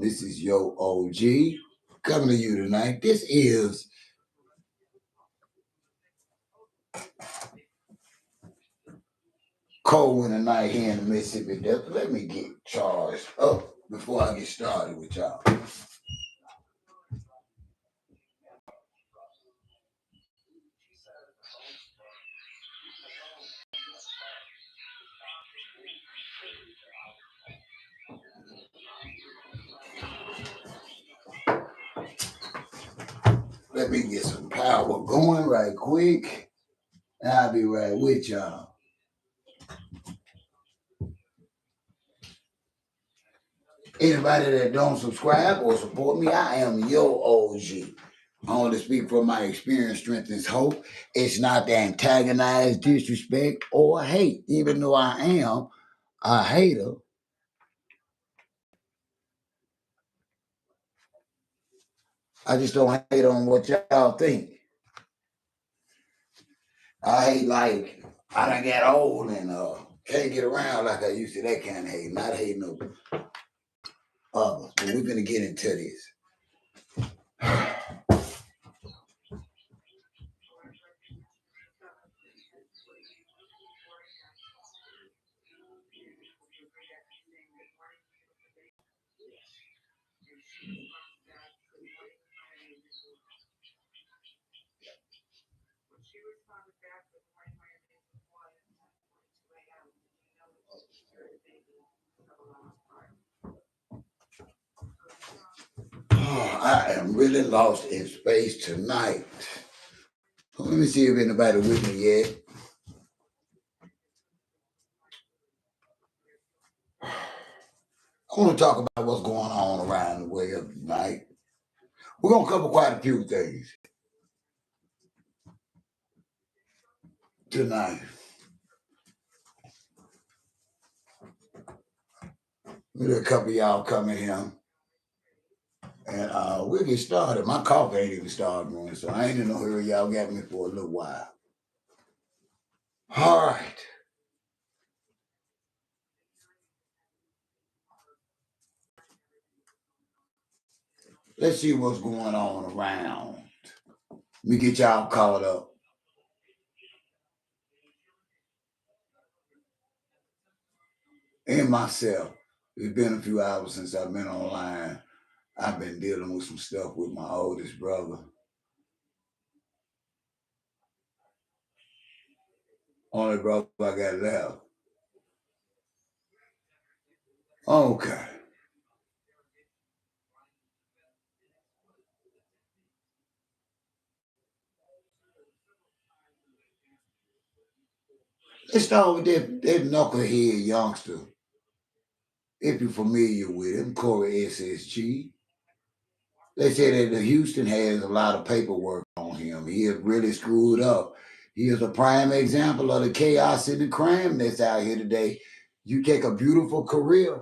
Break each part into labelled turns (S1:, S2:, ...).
S1: This is Yo OG coming to you tonight. This is cold winter night here in the Mississippi Delta. Let me get charged up before I get started with y'all. Let me get some power going right quick, and I'll be right with y'all. Anybody that don't subscribe or support me, I am Yo OG. I only speak from my experience, strength, and hope. It's not to antagonize, disrespect, or hate, even though I am a hater. I just don't hate on what y'all think. I hate like I done got old and can't get around like I used to. That kind of hate, not hating no others. But we're gonna get into this. I am really lost in space tonight. Let me see if anybody with me yet. I want to talk about what's going on around the world tonight. We're gonna cover quite a few things tonight. We got a couple of y'all coming here. And we'll get started. My coffee ain't even started going, so I ain't in no hurry. Y'all got me for a little while. All right. Let's see what's going on around. Let me get y'all caught up. And myself. It's been a few hours since I've been online. I've been dealing with some stuff with my oldest brother. Only brother I got left. Okay. Let's start with that knucklehead youngster. If you're familiar with him, Corey SSG. They say that Houston has a lot of paperwork on him. He is really screwed up. He is a prime example of the chaos and the crime that's out here today. You take a beautiful career,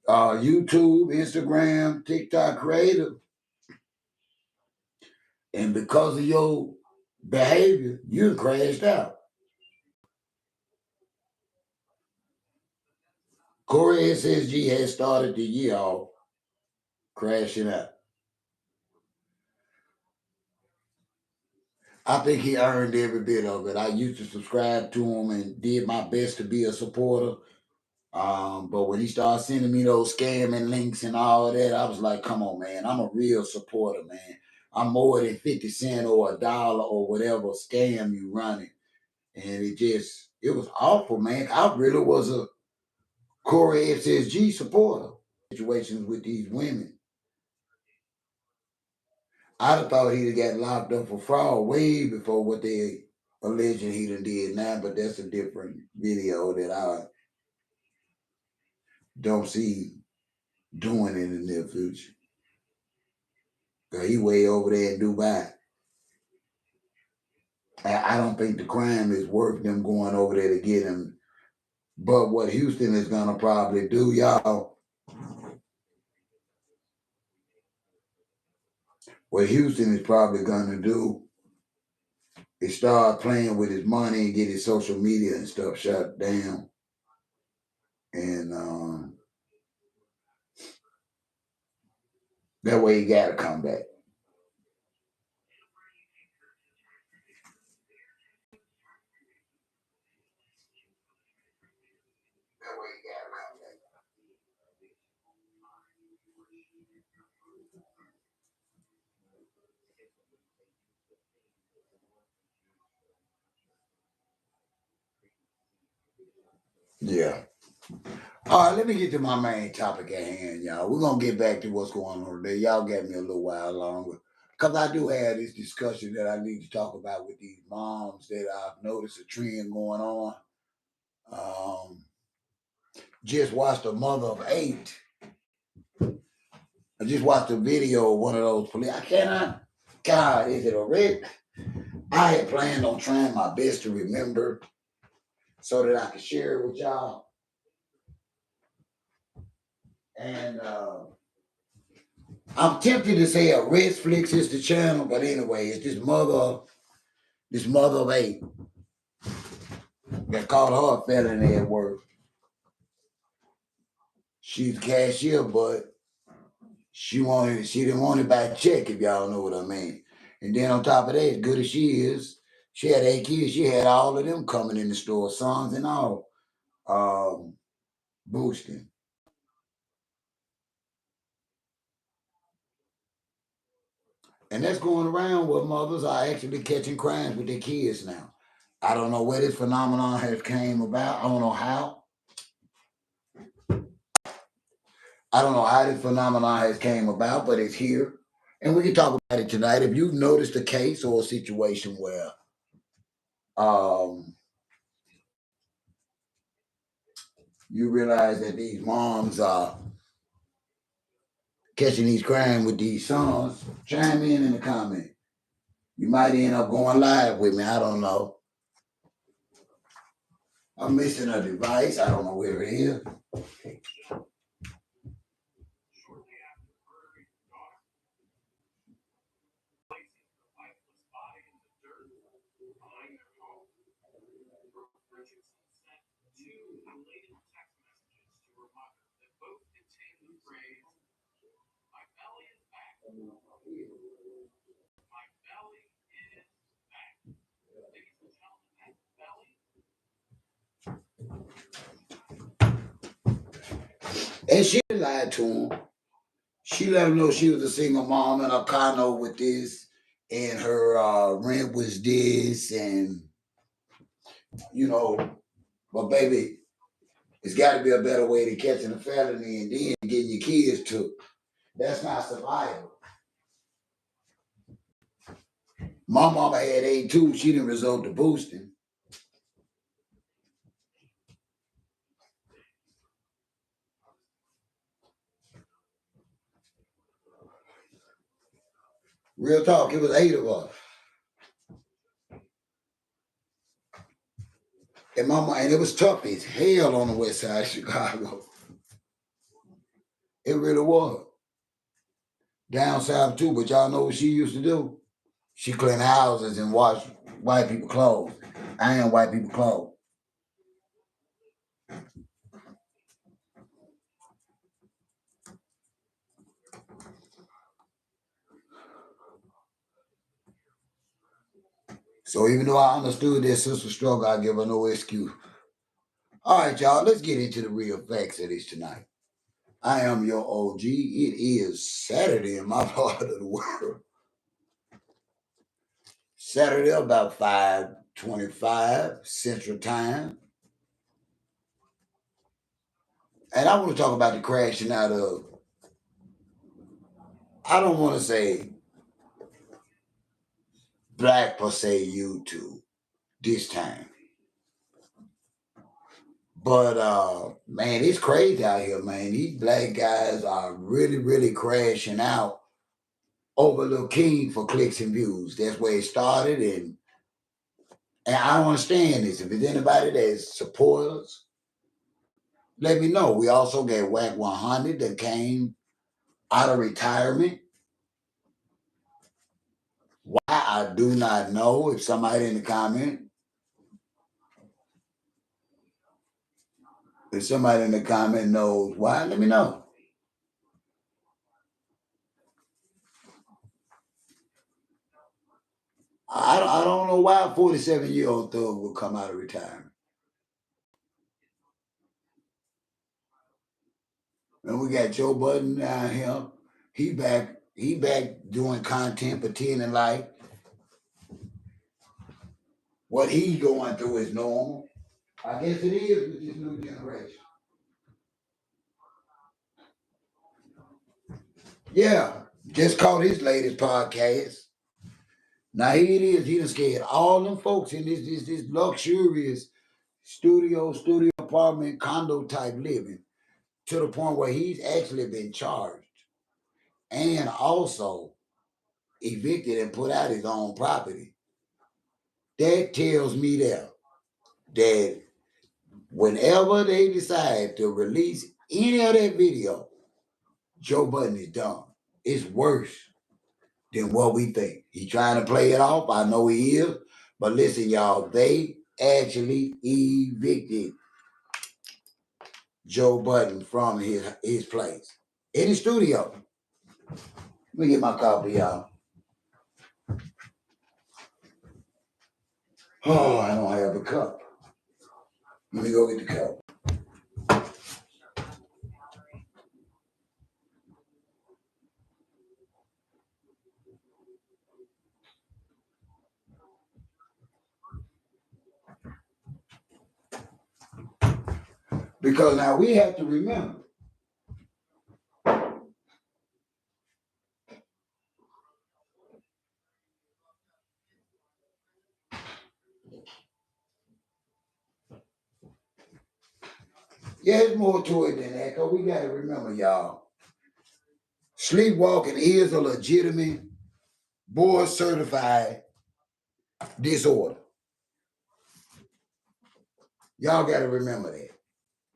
S1: YouTube, Instagram, TikTok creator, and because of your behavior, you crashed out. Corey SSG has started the year off crashing out. I think he earned every bit of it. I used to subscribe to him and did my best to be a supporter. But when he started sending me those scamming links and all of that, I was like, come on, man. I'm a real supporter, man. I'm more than 50 cents or $1 or whatever scam you running. And it was awful, man. I really was a Corey SSG supporter. Situations with these women. I'd have thought he'd have got locked up for fraud way before what they alleging he done did now, but that's a different video that I don't see doing in the near future. Cause he way over there in Dubai. I don't think the crime is worth them going over there to get him. But what Houston is gonna probably do, y'all, what Houston is probably gonna do is start playing with his money and get his social media and stuff shut down. And That way you gotta come back. Yeah. All right, let me get to my main topic at hand, y'all. We're gonna get back to what's going on today. Y'all got me a little while longer. Because I do have this discussion that I need to talk about with these moms that I've noticed a trend going on. Um, just watched a mother of eight. I just watched a video of one of those police. I cannot. God, is it a red? I had planned on trying my best to remember so that I could share it with y'all. And I'm tempted to say a Redflix is the channel, but anyway, it's this mother of eight that called her a felony at work. She's a cashier, but she didn't want it by check, if y'all know what I mean. And then on top of that, as good as she is, she had 8 kids. She had all of them coming in the store, sons and all, boosting. And that's going around where mothers are actually catching crimes with their kids now. I don't know where this phenomenon has came about. I don't know how. I don't know how this phenomenon has came about, but it's here. And we can talk about it tonight. If you've noticed a case or a situation where um, you realize that these moms are catching these crimes with these sons, chime in the comment. You might end up going live with me. I don't know. I'm missing a device. I don't know where it is. And she lied to him. She let him know she was a single mom in a condo with this, and her rent was this, and you know, but baby, it's got to be a better way to catching a felony and then getting your kids took. That's not survival. My mama had eight too. She didn't resort to boosting. Real talk, it was eight of us. And mama, and it was tough as hell on the west side of Chicago. It really was. Down south too, but y'all know what she used to do? She cleaned houses and washed white people clothes. Iron white people clothes. So even though I understood that sister struggle, I give her no excuse. All right, y'all, let's get into the real facts of this tonight. I am your OG. It is Saturday in my part of the world. Saturday about 5:25 Central Time. And I want to talk about the crashing out of, I don't want to say black per se YouTube this time. But man, it's crazy out here, man. These black guys are really, really crashing out over Lil King for clicks and views. That's where it started, and I don't understand this. If there's anybody that supports, let me know. We also got Whack 100 that came out of retirement. Why I do not know. If somebody in the comment, knows why, let me know. I don't know why a 47-year-old thug will come out of retirement. And we got Joe Budden down here. He back doing content, pretending like what he's going through is normal. I guess it is with this new generation. Yeah, just caught his latest podcast. Now here it is. He done scared all them folks in this luxurious studio apartment condo type living to the point where he's actually been charged and also evicted and put out his own property. That tells me that whenever they decide to release any of that video, Joe Budden is done. It's worse than what we think. He's trying to play it off. I know he is. But listen, y'all, they actually evicted Joe Budden from his place in the studio. Let me get my coffee, y'all. Oh, I don't have a cup. Let me go get the cup. Because now we have to remember, yeah, there's more to it than that. Because we got to remember, y'all, sleepwalking is a legitimate board certified disorder. Y'all got to remember that.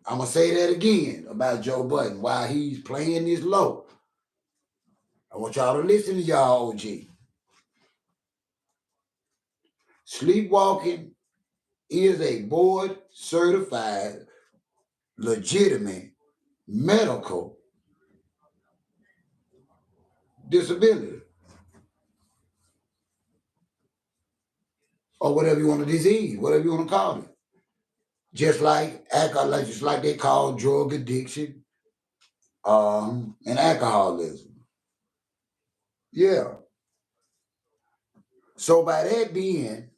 S1: I'm going to say that again about Joe Budden while he's playing this low. I want y'all to listen to y'all, OG. Sleepwalking is a board certified, legitimate medical disability. Or whatever you want to disease, whatever you want to call it. Just like they call drug addiction, and alcoholism. Yeah. So by that being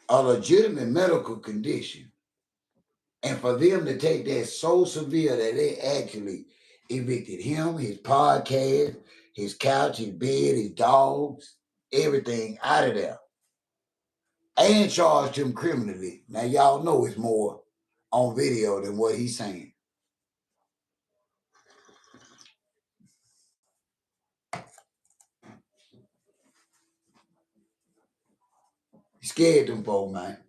S1: a legitimate medical condition, and for them to take that so severe that they actually evicted him, his podcast, his couch, his bed, his dogs, everything out of there, and charged him criminally. Now y'all know it's more on video than what he's saying. He scared them folks, man.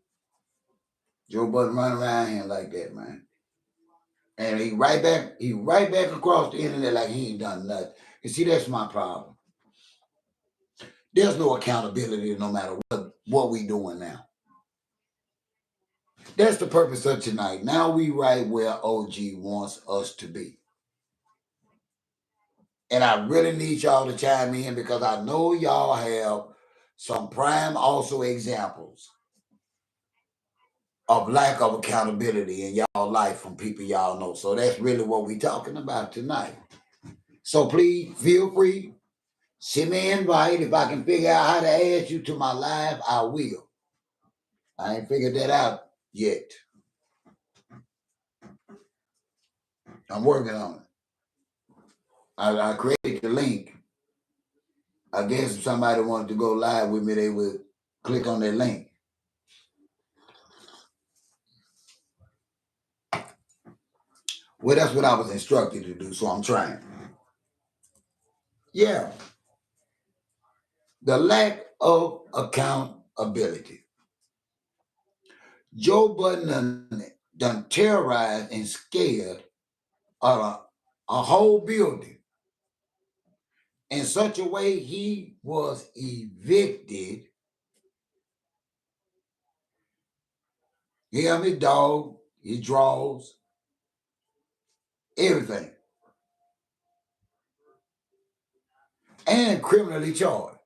S1: Joe Budden running around here like that, man. And he right back across the internet like he ain't done nothing. You see, that's my problem. There's no accountability no matter what we doing now. That's the purpose of tonight. Now we right where OG wants us to be. And I really need y'all to chime in because I know y'all have some prime also examples of lack of accountability in y'all life from people y'all know. So that's really what we talking about tonight. So please feel free, send me an invite. If I can figure out how to add you to my live, I will. I ain't figured that out yet. I'm working on it. I created the link. I guess if somebody wanted to go live with me, they would click on that link. Well, that's what I was instructed to do, so I'm trying. Yeah. The lack of accountability. Joe Budden done terrorized and scared a whole building in such a way he was evicted. Him, his dog, his draws, everything. And criminally charged.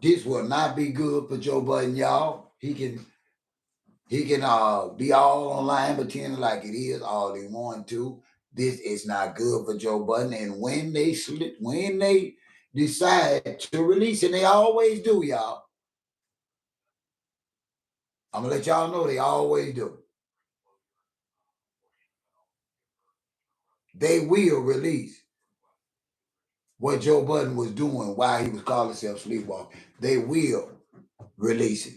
S1: This will not be good for Joe Budden, y'all. He can be all online pretending like it is all he want to. This is not good for Joe Budden. And when they decide to release, and they always do, y'all. I'm gonna let y'all know they always do. They will release what Joe Budden was doing while he was calling himself sleepwalking. They will release it.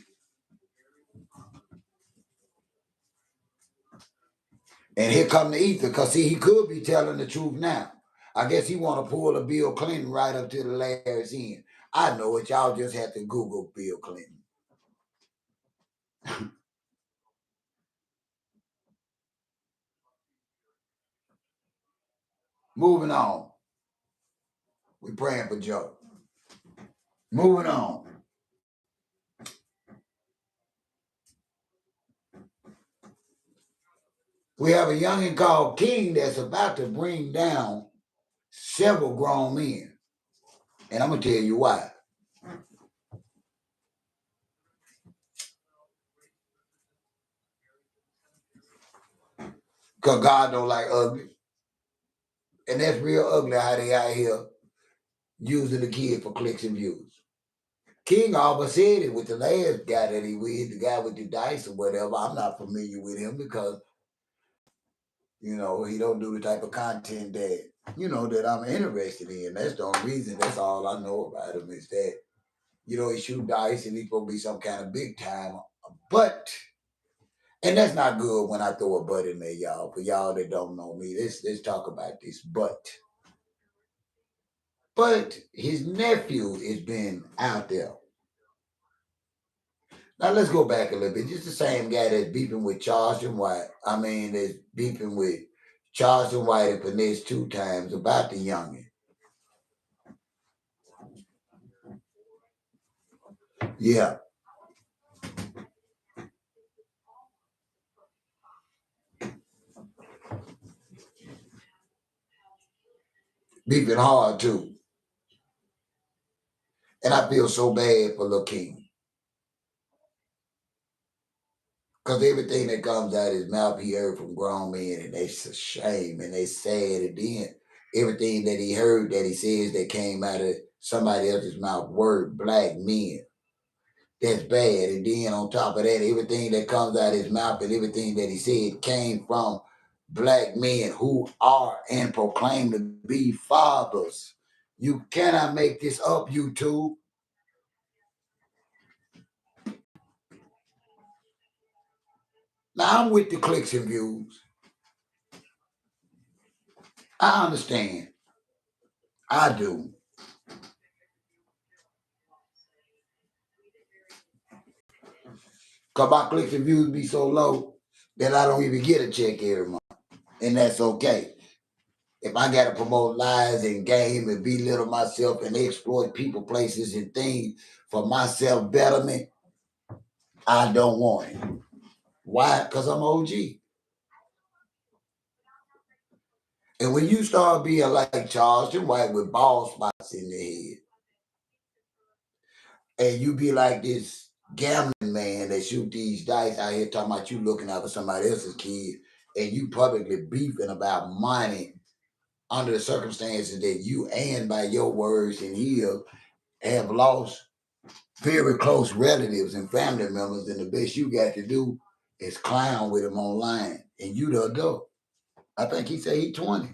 S1: And here come the ether, because see, he could be telling the truth now. I guess he want to pull a Bill Clinton right up to the last end. I know it. Y'all just have to Google Bill Clinton. Moving on. We're praying for Joe. Moving on. We have a youngin' called King that's about to bring down several grown men. And I'm going to tell you why. Because God don't like ugly. And that's real ugly how they out here using the kid for clicks and views. King almost said it with the last guy that he with, the guy with the dice or whatever. I'm not familiar with him because, he don't do the type of content that, that I'm interested in. That's the only reason. That's all I know about him is that, he shoot dice and he's supposed to be some kind of big time. But, and that's not good when I throw a butt in there, y'all. For y'all that don't know me, let's talk about this. But his nephew has been out there. Now let's go back a little bit. Just the same guy that's beefing with Charleston White. That's beefing with Charleston White and Finesse 2 times about the youngin'. Yeah. Beefing hard too. And I feel so bad for Lil King. Because everything that comes out of his mouth, he heard from grown men, and it's a shame, and they sad. And then everything that he heard that he says that came out of somebody else's mouth, word black men, that's bad. And then on top of that, everything that comes out of his mouth and everything that he said came from black men who are and proclaim to be fathers. You cannot make this up, YouTube. Now I'm with the clicks and views. I understand. I do. Because my clicks and views be so low that I don't even get a check every month. And that's okay. If I got to promote lies and game and belittle myself and exploit people, places, and things for myself betterment, I don't want it. Why? Because I'm OG. And when you start being like Charleston White with bald spots in the head, and you be like this gambling man that shoot these dice out here talking about you looking out for somebody else's kid, and you publicly beefing about money under the circumstances that you and by your words and here have lost very close relatives and family members, and the best you got to do is clown with them online, and you the adult. I think he said he 20.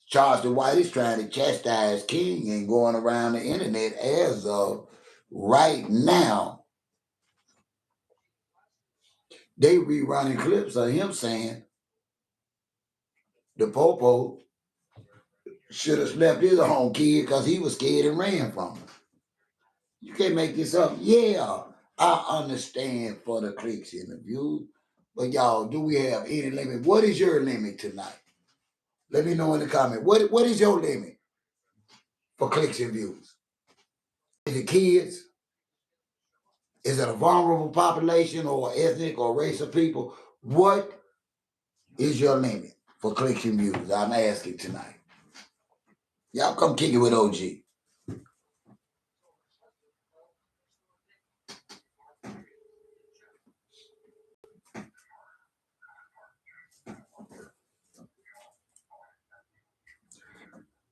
S1: Charleston White is trying to chastise King and going around the internet as of right now. They rerunning clips of him saying the Popo should have slept his own kid because he was scared and ran from him. You can't make this up. Yeah, I understand for the clicks and the views, but y'all, do we have any limit? What is your limit tonight? Let me know in the comment. What is your limit for clicks and views? Is it kids? Is it a vulnerable population or ethnic or race of people? What is your limit for clicks and views? I'm asking tonight. Y'all come kick it with OG.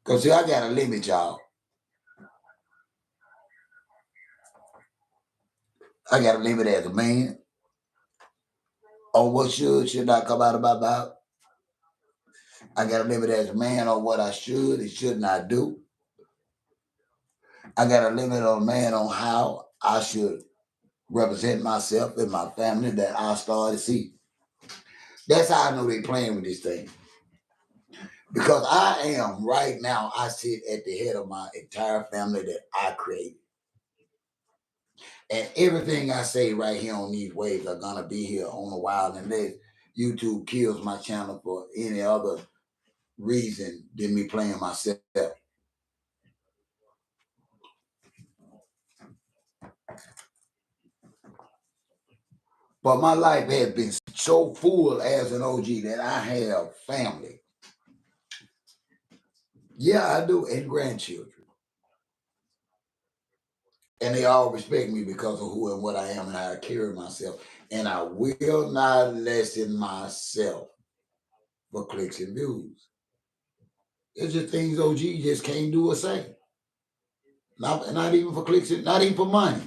S1: Because see, I got a limit, y'all. I got a limit as a man on what should not come out of my mouth. I got a limit as a man on what I should and should not do. I got a limit on a man on how I should represent myself and my family that I started to see. That's how I know they playing with this thing. Because I am right now, I sit at the head of my entire family that I created. And everything I say right here on these waves are gonna be here on a while unless YouTube kills my channel for any other reason than me playing myself. But my life has been so full as an OG that I have family. Yeah, I do, and grandchildren. And they all respect me because of who and what I am and how I carry myself. And I will not lessen myself for clicks and views. It's just things OG just can't do or say. Not even for clicks, not even for money.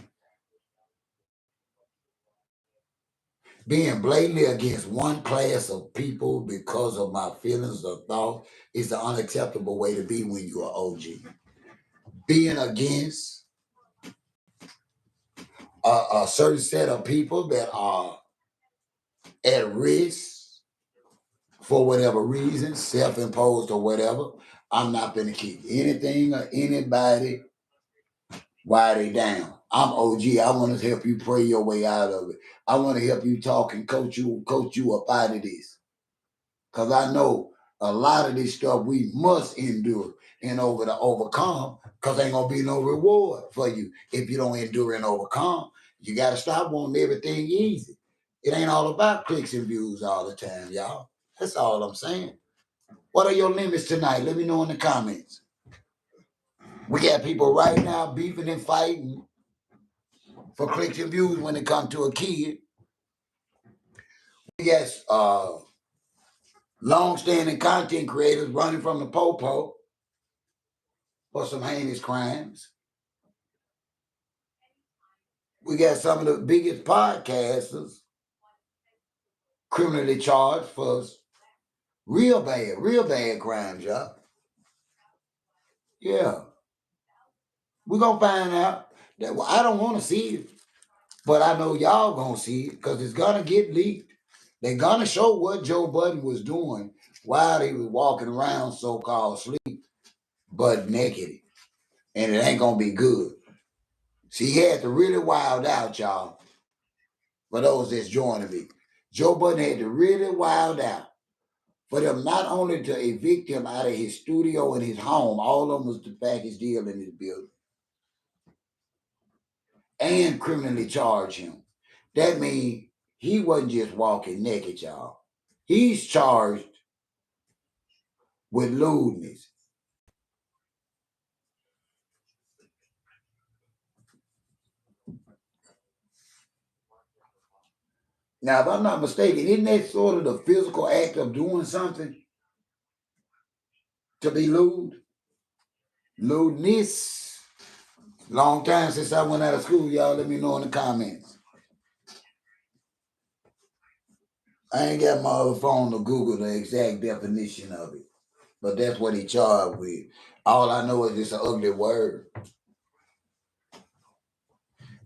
S1: Being blatantly against one class of people because of my feelings or thoughts is the unacceptable way to be when you're OG. Being against a certain set of people that are at risk for whatever reason, self-imposed or whatever, I'm not going to keep anything or anybody while they down. I'm OG. I want to help you pray your way out of it. I want to help you talk and coach you up out of this. Because I know a lot of this stuff we must endure and overcome because ain't going to be no reward for you if you don't endure and overcome. You got to stop wanting everything easy. It ain't all about clicks and views all the time, y'all. That's all I'm saying. What are your limits tonight? Let me know in the comments. We got people right now beefing and fighting for clicks and views when it comes to a kid. We got long-standing content creators running from the popo for some heinous crimes. We got some of the biggest podcasters criminally charged for real bad crimes, y'all. Yeah. We're going to find out. That, well, I don't want to see it, but I know y'all going to see it because it's going to get leaked. They're going to show what Joe Budden was doing while he was walking around so-called sleep, butt naked. And it ain't going to be good. See, he had to really wild out, y'all, for those that's joining me. Joe Budden had to really wild out for them not only to evict him out of his studio and his home, all of them was to package deal in his building, and criminally charge him. That means he wasn't just walking naked, y'all. He's charged with lewdness. Now, if I'm not mistaken, isn't that sort of the physical act of doing something to be lewd? Lewdness. Long time since I went out of school, y'all. Let me know in the comments. I ain't got my other phone to Google the exact definition of it, but that's what he charged with. All I know is it's an ugly word.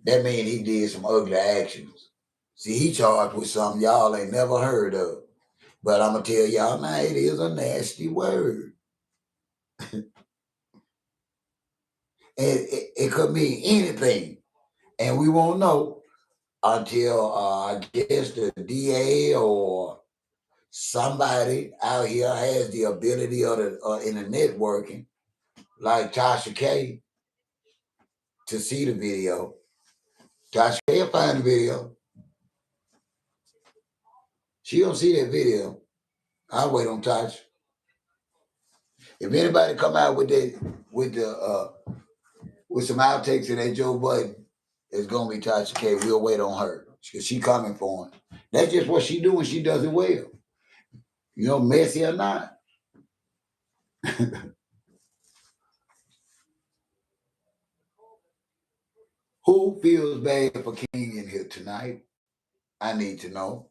S1: That means he did some ugly actions. See, he charged with something y'all ain't never heard of. But I'm going to tell y'all now, it is a nasty word. It could mean anything. And we won't know until, I guess, the DA or somebody out here has the ability or in the networking, like Tasha K, to see the video. Tasha K will find the video. She don't see that video. I'll wait on Tasha. If anybody come out with with some outtakes of that Joe Budden, it's gonna be Tasha K. We'll wait on her because she coming for him. That's just what she doing. She does it well. You know, messy or not. Who feels bad for King in here tonight? I need to know.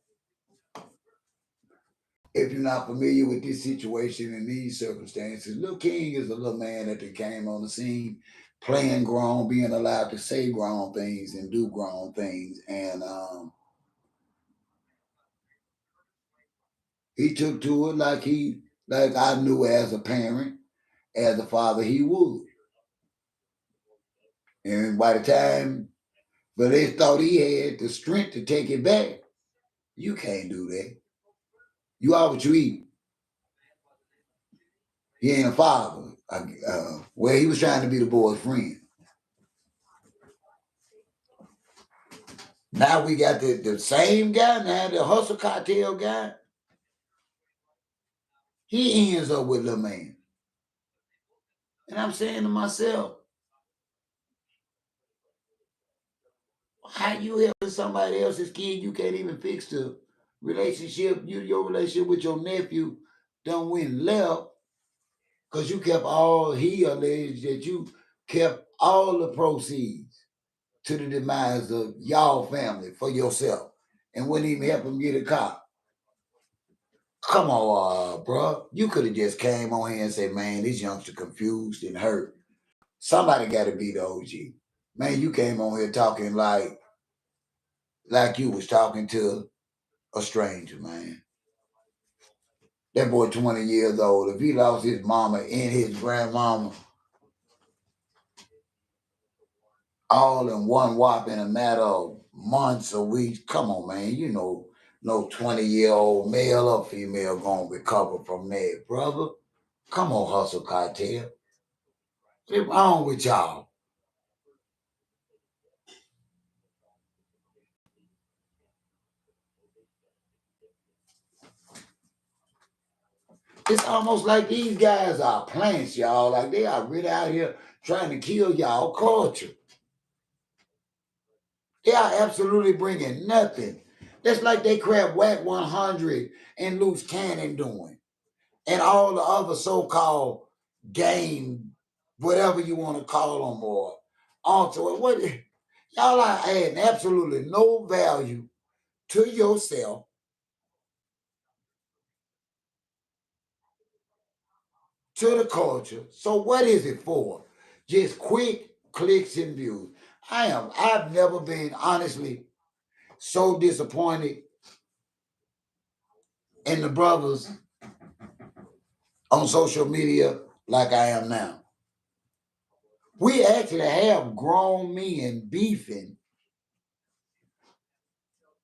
S1: If you're not familiar with this situation and these circumstances, Lil King is a little man that came on the scene playing grown, being allowed to say grown things and do grown things. And he took to it like I knew as a parent, as a father, he would. And by the time but they thought he had the strength to take it back, you can't do that. You are what you eat. He ain't a father. Well, he was trying to be the boy's friend. Now we got the same guy now, the hustle cartel guy. He ends up with Lil Man. And I'm saying to myself, how you helping somebody else's kid? You can't even fix the relationship. Your relationship with your nephew done went left because you kept he alleged that you kept all the proceeds to the demise of y'all family for yourself and wouldn't even help him get a car. Come on, bro. You could have just came on here and said, man, this youngster confused and hurt. Somebody got to be the OG. Man, you came on here talking like you was talking to a stranger, man. That boy 20 years old. If he lost his mama and his grandmama all in one whop in a matter of months or weeks, come on, man. You know, no 20-year-old male or female gonna recover from that, brother. Come on, hustle cartel. What's wrong with y'all? It's almost like these guys are plants, y'all. Like they are really out here trying to kill y'all culture. They are absolutely bringing nothing. That's like they crap Whack 100 and Loose Cannon doing, and all the other so-called game, whatever you want to call them, or also what y'all are adding absolutely no value to yourself, to the culture. So what is it for? Just quick clicks and views. I've never been honestly so disappointed in the brothers on social media like I am now. We actually have grown men beefing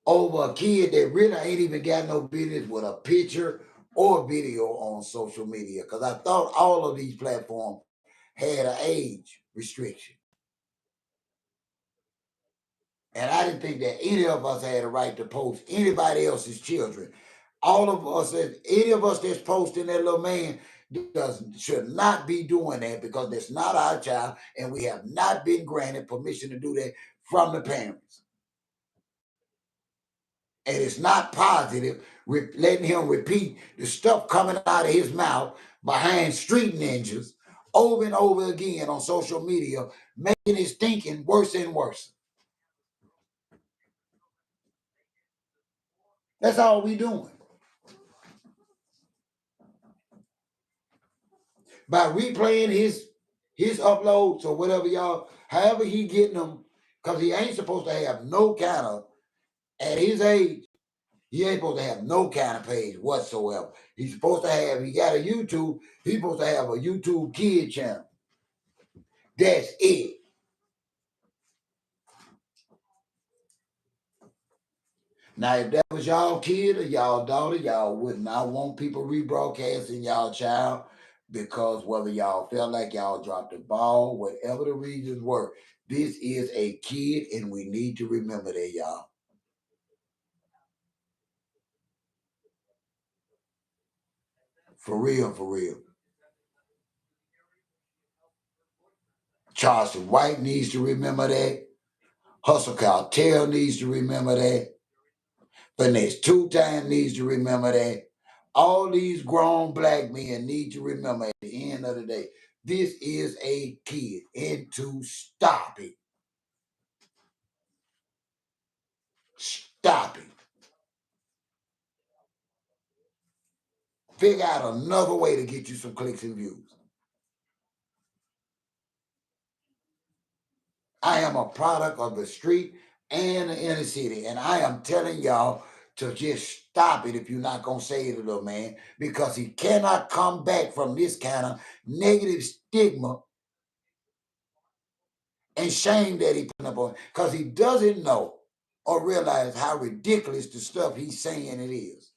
S1: over a kid that really ain't even got no business with a picture or video on social media. Because I thought all of these platforms had an age restriction. And I didn't think that any of us had a right to post anybody else's children. All of us, any of us that's posting that little man should not be doing that because that's not our child, and we have not been granted permission to do that from the parents. And it's not positive, letting him repeat the stuff coming out of his mouth behind street ninjas over and over again on social media, making his thinking worse and worse. That's all we doing. By replaying his uploads or whatever y'all, however he getting them, because he ain't supposed to have no kind of, at his age, he ain't supposed to have no kind of page whatsoever. He's supposed to have, he got a YouTube, he's supposed to have a YouTube kid channel. That's it. Now, if that was y'all kid or y'all daughter, y'all would not want people rebroadcasting y'all child because whether y'all felt like y'all dropped the ball, whatever the reasons were, this is a kid and we need to remember that, y'all. For real, for real. Charleston White needs to remember that. Hustle Cartel needs to remember that. Finesse Two Time needs to remember that. All these grown black men need to remember at the end of the day, this is a kid, and to stop it. Stop it. Figure out another way to get you some clicks and views. I am a product of the street and the inner city, and I am telling y'all to just stop it if you're not going to say it, little man, because he cannot come back from this kind of negative stigma and shame that he put up on, because he doesn't know or realize how ridiculous the stuff he's saying it is.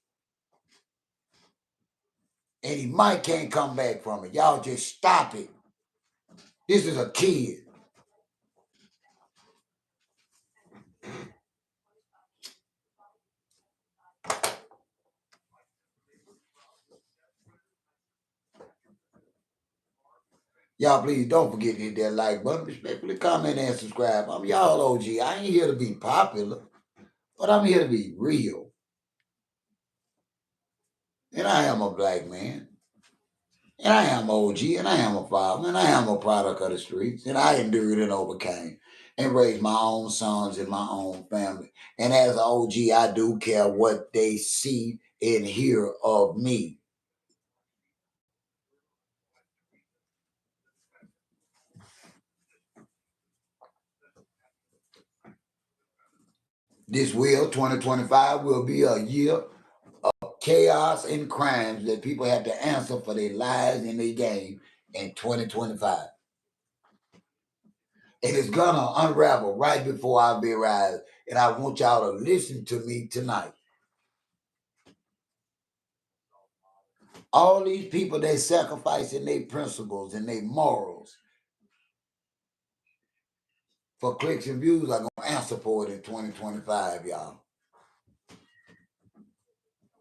S1: And he might can't come back from it. Y'all just stop it. This is a kid. Y'all please don't forget to hit that like button, respectfully comment and subscribe. I'm y'all OG. I ain't here to be popular, but I'm here to be real. And I am a black man. And I am OG, and I am a father, and I am a product of the streets, and I endured and overcame and raised my own sons and my own family. And as an OG, I do care what they see and hear of me. This 2025 will be a year of chaos and crimes that people have to answer for their lives and their game in 2025. And it's gonna unravel right before I be arrived. And I want y'all to listen to me tonight. All these people they sacrificing their principles and their morals for clicks and views are gonna answer for it in 2025, y'all.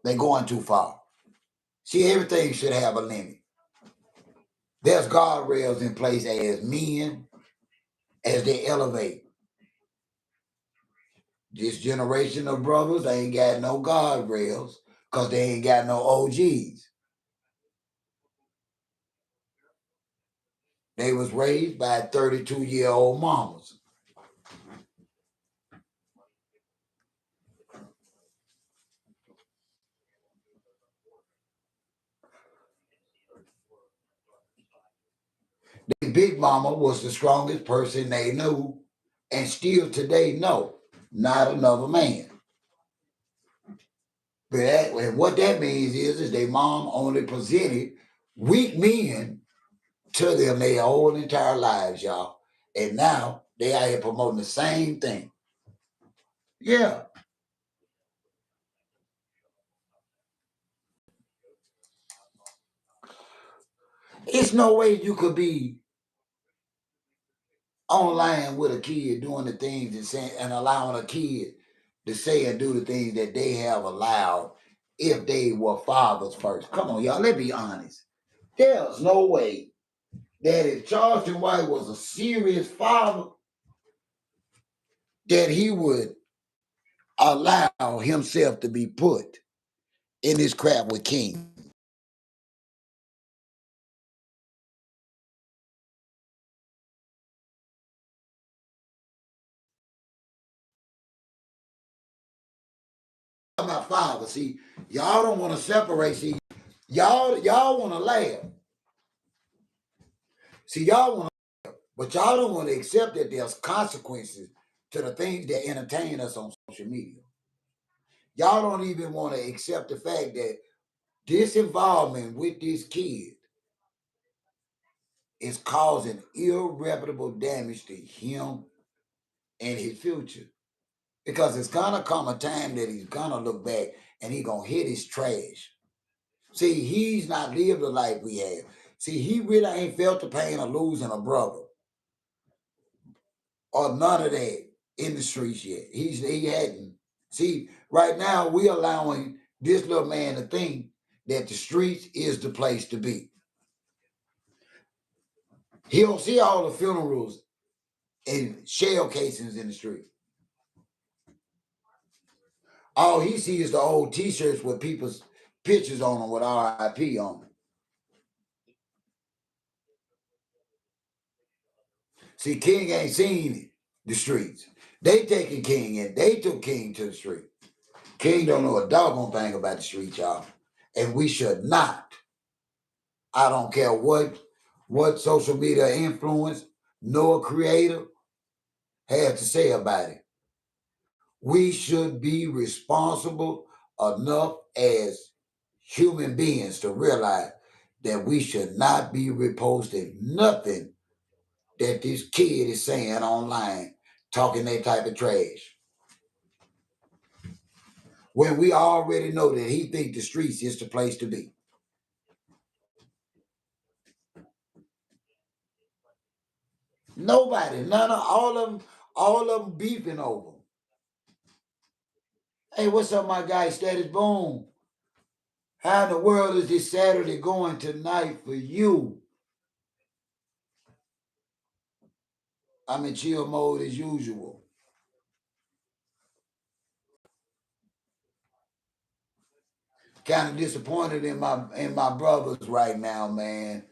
S1: They going too far. See, everything should have a limit. There's guardrails in place as men, as they elevate. This generation of brothers, they ain't got no guardrails because they ain't got no OGs. They was raised by 32-year-old mamas. The big mama was the strongest person they knew, and still today know, not another man. But what that means is their mom only presented weak men to them their whole entire lives, y'all. And now they out here promoting the same thing. Yeah. It's no way you could be online with a kid doing the things and saying and allowing a kid to say and do the things that they have allowed if they were fathers first. Come on, y'all, let's be honest. There's no way that if Charleston White was a serious father, that he would allow himself to be put in this crap with King. My father, see, y'all don't want to separate. See, y'all want to laugh. See, y'all want to, but y'all don't want to accept that there's consequences to the things that entertain us on social media. Y'all don't even want to accept the fact that this involvement with this kid is causing irreparable damage to him and his future. Because it's gonna come a time that he's gonna look back and he's gonna hit his trash. See, he's not lived the life we have. See, he really ain't felt the pain of losing a brother or none of that in the streets yet. He hadn't. See, right now we allowing this little man to think that the streets is the place to be. He don't see all the funerals and shell casings in the street. All he sees is the old T-shirts with people's pictures on them with RIP on them. See, King ain't seen the streets. They taking King and they took King to the street. King don't know a doggone thing about the street, y'all. And we should not. I don't care what social media influence nor creator has to say about it. We should be responsible enough as human beings to realize that we should not be reposting nothing that this kid is saying online, talking that type of trash. When we already know that he think the streets is the place to be. Nobody, none of all of them beefing over. Hey, what's up, my guy? Status Boom. How in the world is this Saturday going tonight for you? I'm in chill mode as usual. Kind of disappointed in my brothers right now, man,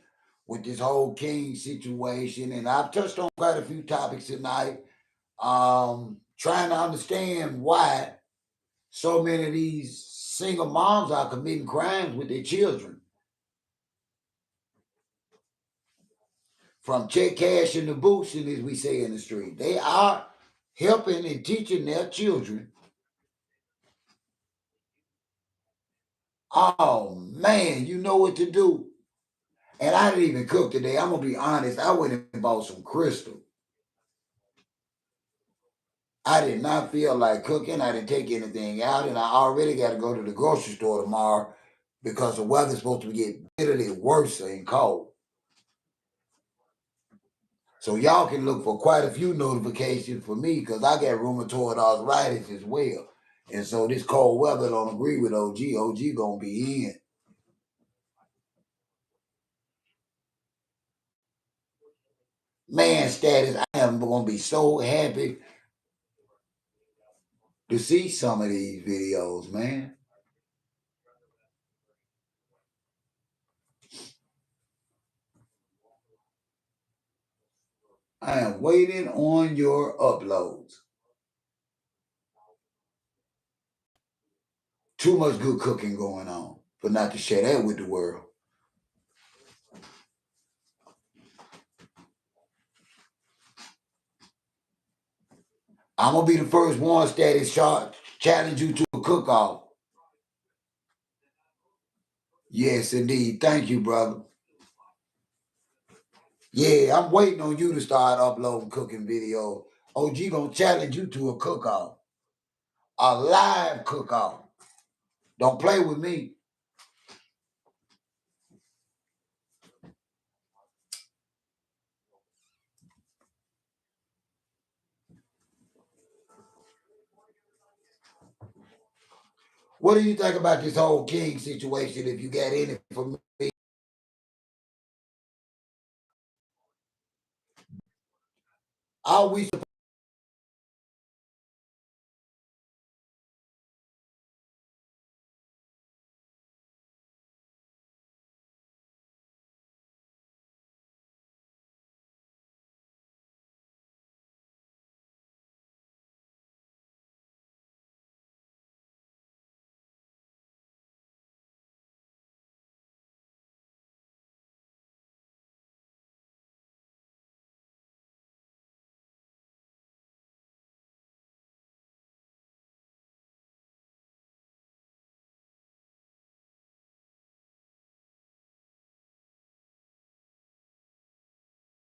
S1: with this whole King situation. And I've touched on quite a few topics tonight. Trying to understand why so many of these single moms are committing crimes with their children. From check cashing to boosting, as we say in the street. They are helping and teaching their children. Oh man, you know what to do. And I didn't even cook today. I'm gonna be honest. I went and bought some crystal. I did not feel like cooking. I didn't take anything out, and I already got to go to the grocery store tomorrow because the weather's supposed to get literally worse and cold. So y'all can look for quite a few notifications for me because I got rheumatoid arthritis as well. And so this cold weather don't agree with OG. OG gonna be in. Man, Status, I am gonna be so happy to see some of these videos, man. I am waiting on your uploads. Too much good cooking going on for not to share that with the world. I'm gonna be the first one Status challenge you to a cook-off. Yes, indeed. Thank you, brother. Yeah, I'm waiting on you to start uploading cooking videos. OG gonna challenge you to a cook-off, a live cook-off. Don't play with me. What do you think about this whole King situation? If you got any for me, are we supposed?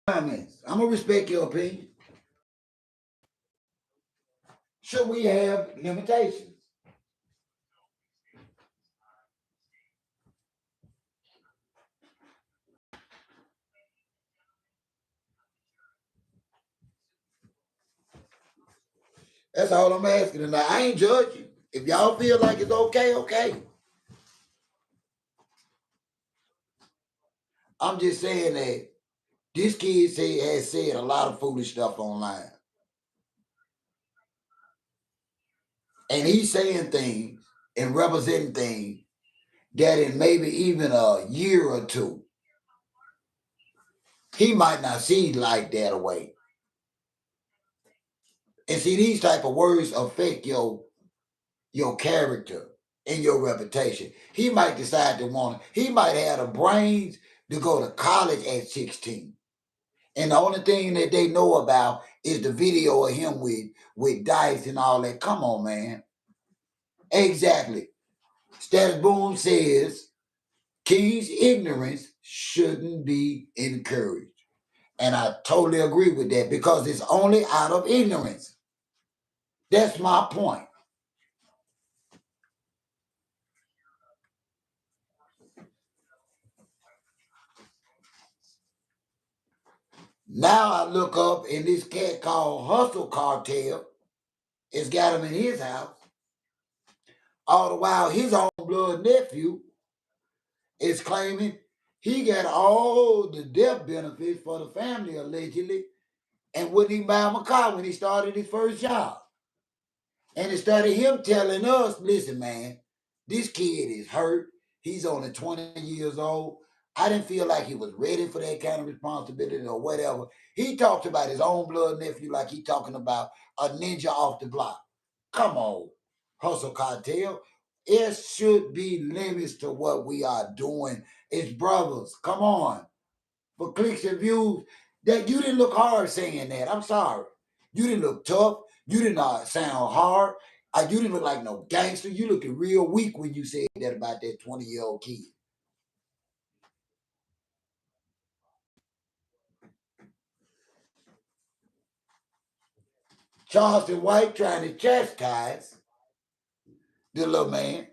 S1: Comments. I'm gonna respect your opinion. Should we have limitations? That's all I'm asking. And I ain't judging. If y'all feel like it's okay, okay. I'm just saying that this kid has said a lot of foolish stuff online. And he's saying things and representing things that in maybe even a year or two, he might not see like that away. And see, these type of words affect your character and your reputation. He might decide to he might have the brains to go to college at 16. And the only thing that they know about is the video of him with dice and all that. Come on, man. Exactly. Status Boom says King's ignorance shouldn't be encouraged. And I totally agree with that because it's only out of ignorance. That's my point. Now I look up and this cat called Hustle Cartel has got him in his house. All the while his own blood nephew is claiming he got all the death benefits for the family allegedly and wouldn't even buy him a car when he started his first job. And instead of him telling us, listen, man, this kid is hurt. He's only 20 years old. I didn't feel like he was ready for that kind of responsibility or whatever. He talked about his own blood nephew like he talking about a ninja off the block. Come on, Hustle Cartel. It should be limits to what we are doing. It's brothers. Come on. For clicks and views, that you didn't look hard saying that. I'm sorry. You didn't look tough. You did not sound hard. You didn't look like no gangster. You looking real weak when you said that about that 20-year-old kid. Charleston White trying to chastise the little man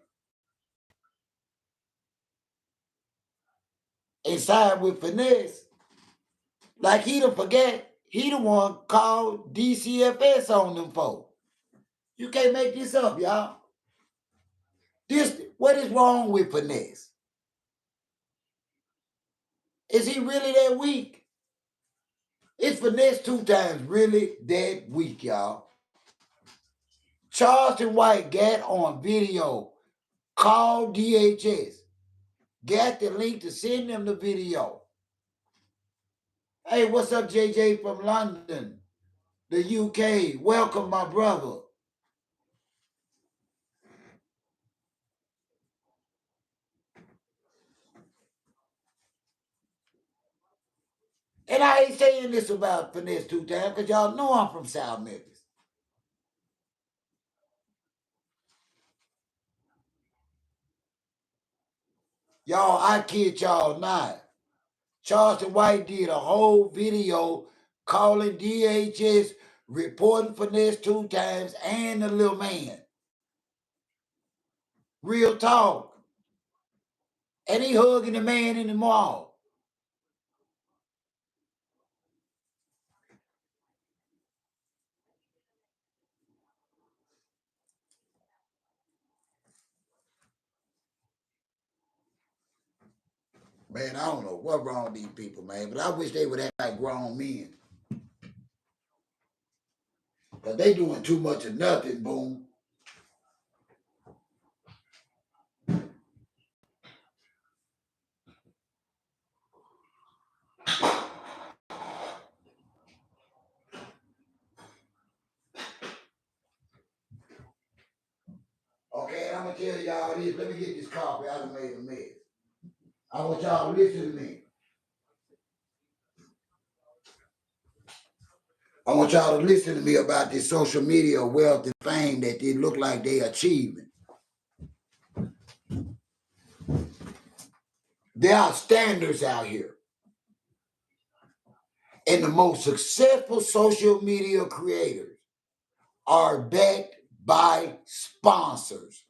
S1: and side with Finesse. Like he done forget he the one called DCFS on them folks. You can't make this up, y'all. What is wrong with Finesse? Is he really that weak? Is Finesse 2 times really that weak, y'all? Charleston White got on video, called DHS, got the link to send them the video. Hey, what's up, JJ from London, the UK? Welcome, my brother. And I ain't saying this about Finesse 2 times because y'all know I'm from South Memphis. Y'all, I kid y'all not. Charleston White did a whole video calling DHS, reporting Finesse 2 times and the little man. Real talk. And he hugging the man in the mall. Man, I don't know what wrong with these people, man, but I wish they would act like grown men. Because they doing too much of nothing, boom. Okay, I'm going to tell y'all this. Let me get this coffee. I done made a mess. I want y'all to listen to me. I want y'all to listen to me about this social media wealth and fame that they look like they achieving. There are standards out here. And the most successful social media creators are backed by sponsors.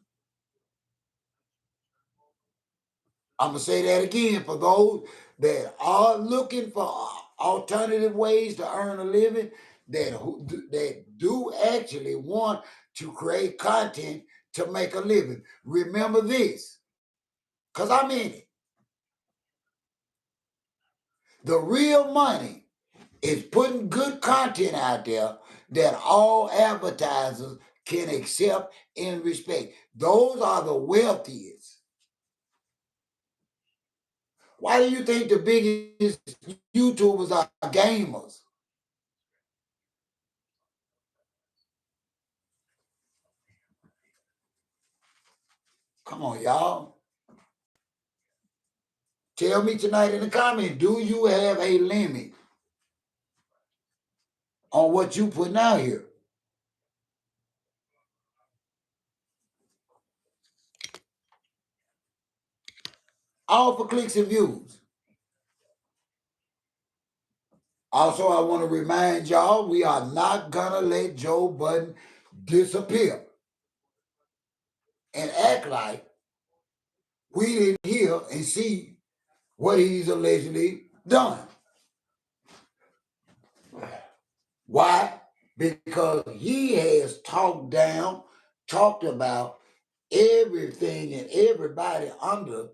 S1: I'm going to say that again for those that are looking for alternative ways to earn a living, that do actually want to create content to make a living. Remember this, because I'm in it. The real money is putting good content out there that all advertisers can accept and respect. Those are the wealthiest. Why do you think the biggest YouTubers are gamers? Come on, y'all. Tell me tonight in the comments, do you have a limit on what you putting out here? All for clicks and views. Also, I want to remind y'all, we are not going to let Joe Budden disappear and act like we didn't hear and see what he's allegedly done. Why? Because he has talked down, talked about everything and everybody under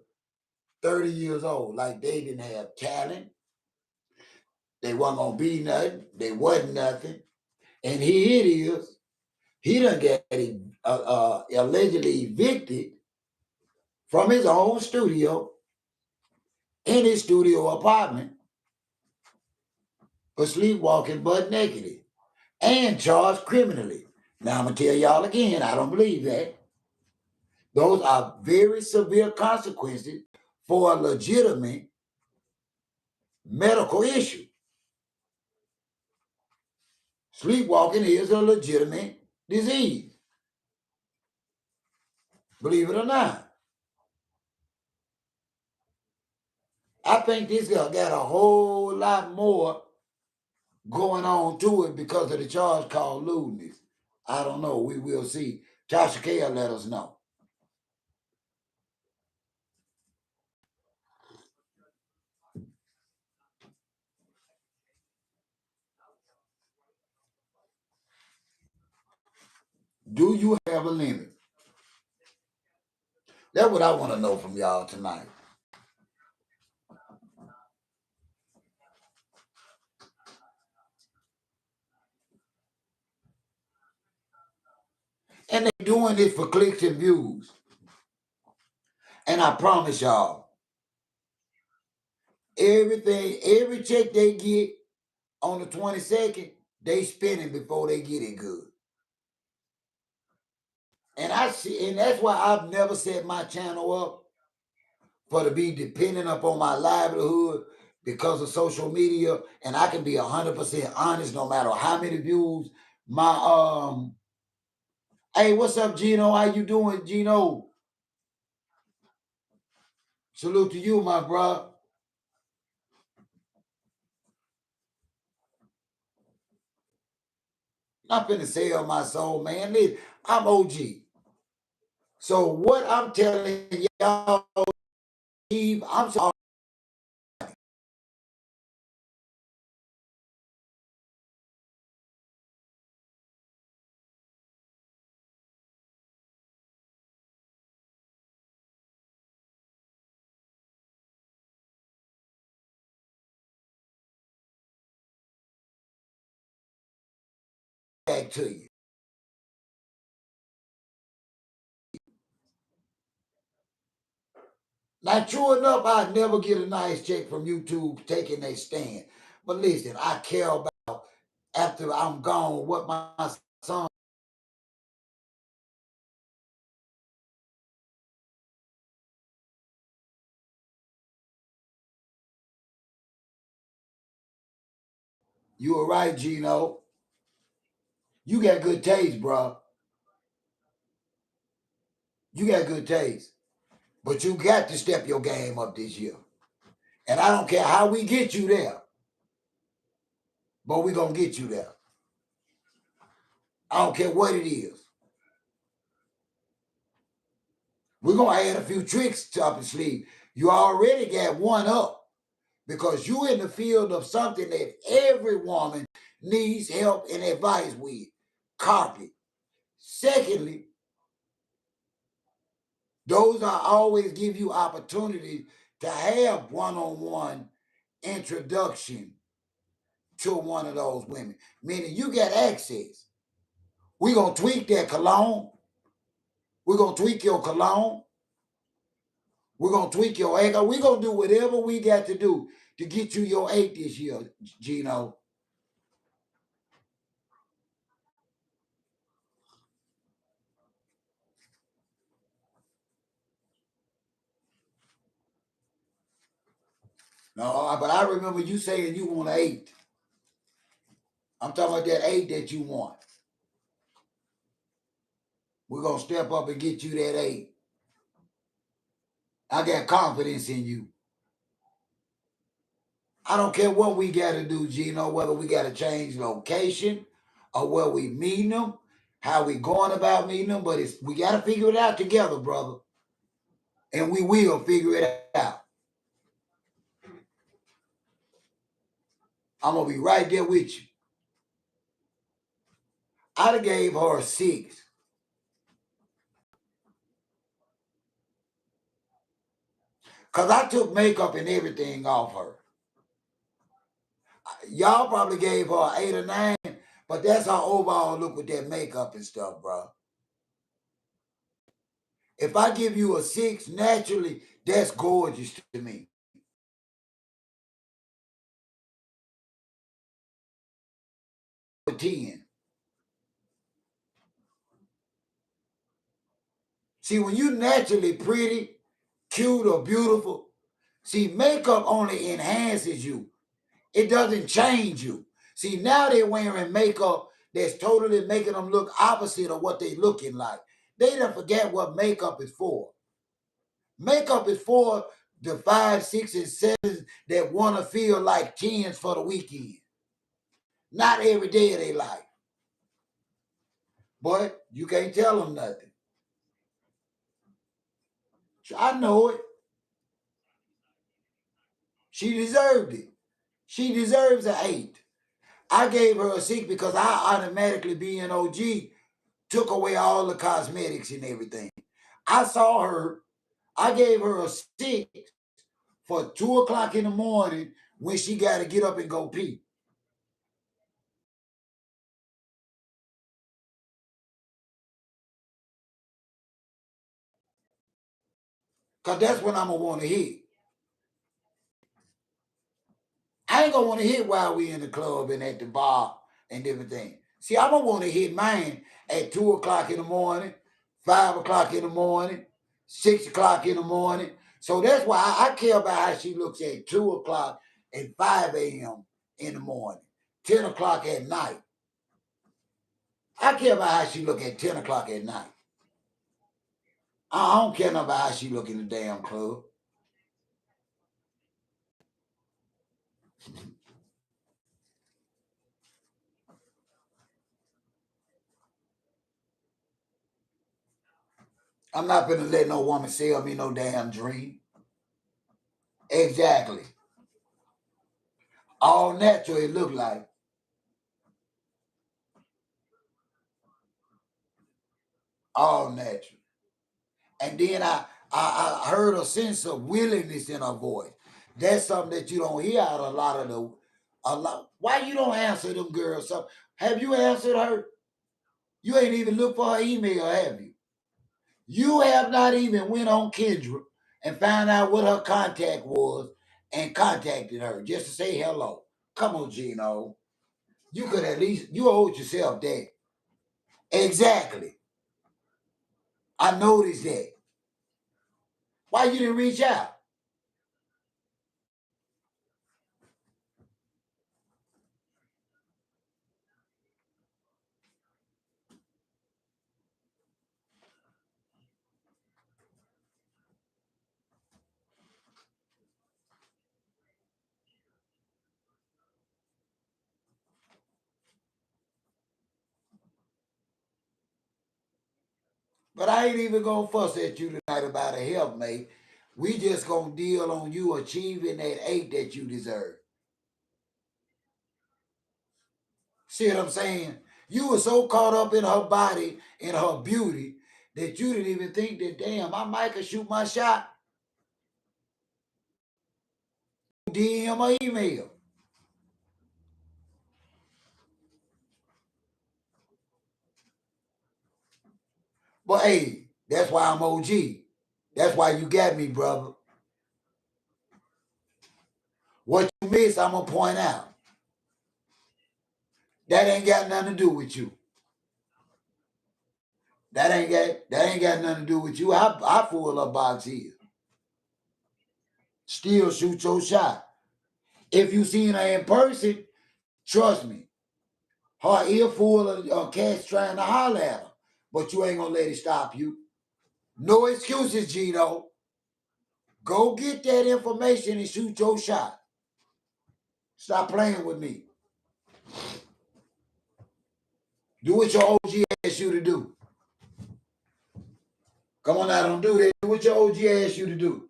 S1: 30 years old, like they didn't have talent, they wasn't gonna be nothing, they wasn't nothing. And here it is, he done get allegedly evicted from his own studio in his studio apartment for sleepwalking butt naked and charged criminally. Now I'm gonna tell y'all again, I don't believe that. Those are very severe consequences for a legitimate medical issue. Sleepwalking is a legitimate disease, believe it or not. I think this guy got a whole lot more going on to it because of the charge called lewdness. I don't know. We will see. Tasha K will let us know. Do you have a limit? That's what I want to know from y'all tonight. And they're doing this for clicks and views. And I promise y'all, everything, every check they get on the 22nd, they spend it before they get it good. And I see, and that's why I've never set my channel up for to be dependent upon my livelihood because of social media. And I can be 100% honest no matter how many views my hey, what's up, Gino? How you doing, Gino? Salute to you, my bro. Not finna sell my soul, man. Listen, I'm OG. So what I'm telling y'all, Steve, I'm sorry. Back to you. Now, true enough, I never get a nice check from YouTube taking a stand. But listen, I care about after I'm gone what my son You were right, Gino. You got good taste, bro. You got good taste. But you got to step your game up this year. And I don't care how we get you there, but we're going to get you there. I don't care what it is. We're going to add a few tricks to up your sleeve. You already got one up because you in the field of something that every woman needs help and advice with. Carpet. Secondly, those are always give you opportunities to have one-on-one introduction to one of those women. Meaning you got access. We're going to tweak that cologne. We're going to tweak your cologne. We're going to tweak your egg. We're going to do whatever we got to do to get you your 8 this year, Gino. No, but I remember you saying you want 8. I'm talking about that 8 that you want. We're going to step up and get you that 8. I got confidence in you. I don't care what we got to do, Gino, whether we got to change location or where we meeting them, how we going about meeting them, but we got to figure it out together, brother. And we will figure it out. I'm going to be right there with you. I'd have gave her a 6. Because I took makeup and everything off her. Y'all probably gave her 8 or 9, but that's her overall look with that makeup and stuff, bro. If I give you a 6, naturally, that's gorgeous to me. A 10. See, when you naturally pretty, cute, or beautiful, see, makeup only enhances you. It doesn't change you. See, now they're wearing makeup that's totally making them look opposite of what they looking like. They don't forget what makeup is for. Makeup is for the 5, 6, and 7s that want to feel like 10s for the weekend. Not every day of their life. But you can't tell them nothing. I know it. She deserved it. She deserves an 8. I gave her a 6 because I automatically, being OG, took away all the cosmetics and everything. I saw her, I gave her a 6 for 2 o'clock in the morning when she got to get up and go pee. Because that's when I'm going to want to hit. I ain't going to want to hit while we in the club and at the bar and different things. See, I'm going to want to hit mine at 2 o'clock in the morning, 5 o'clock in the morning, 6 o'clock in the morning. So that's why I care about how she looks at 2 o'clock and 5 a.m. in the morning, 10 o'clock at night. I care about how she look at 10 o'clock at night. I don't care about how she look in the damn club. I'm not gonna let no woman sell me no damn dream. Exactly. All natural it look like. All natural. And then I heard a sense of willingness in her voice. That's something that you don't hear out of a lot. Why you don't answer them girls? So have you answered her? You ain't even looked for her email, have you? You have not even went on Kendra and found out what her contact was and contacted her just to say hello. Come on, Gino. You could at least, you owed yourself that. Exactly. I noticed that. Why you didn't reach out? But I ain't even gonna fuss at you tonight about a helpmate. We just gonna deal on you achieving that 8 that you deserve. See what I'm saying? You were so caught up in her body and her beauty that you didn't even think that, damn, I might could shoot my shot. DM or email. But hey, that's why I'm OG. That's why you got me, brother. What you miss, I'm gonna point out. That ain't got nothing to do with you. That ain't got nothing to do with you. I full up box here. Still shoot your shot. If you seen her in person, trust me, her ear full of cats trying to holler at her, but you ain't gonna let it stop you. No excuses, Gino. Go get that information and shoot your shot. Stop playing with me. Do what your OG asked you to do. Come on now, don't do that. Do what your OG asked you to do.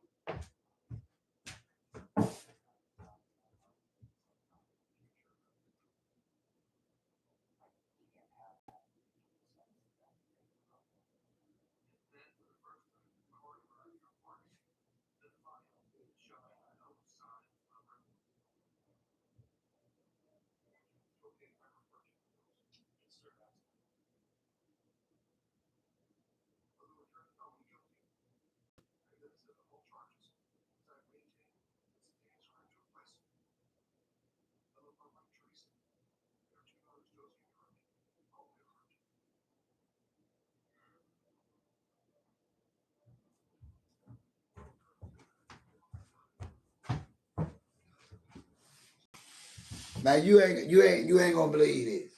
S1: Now you ain't gonna believe this.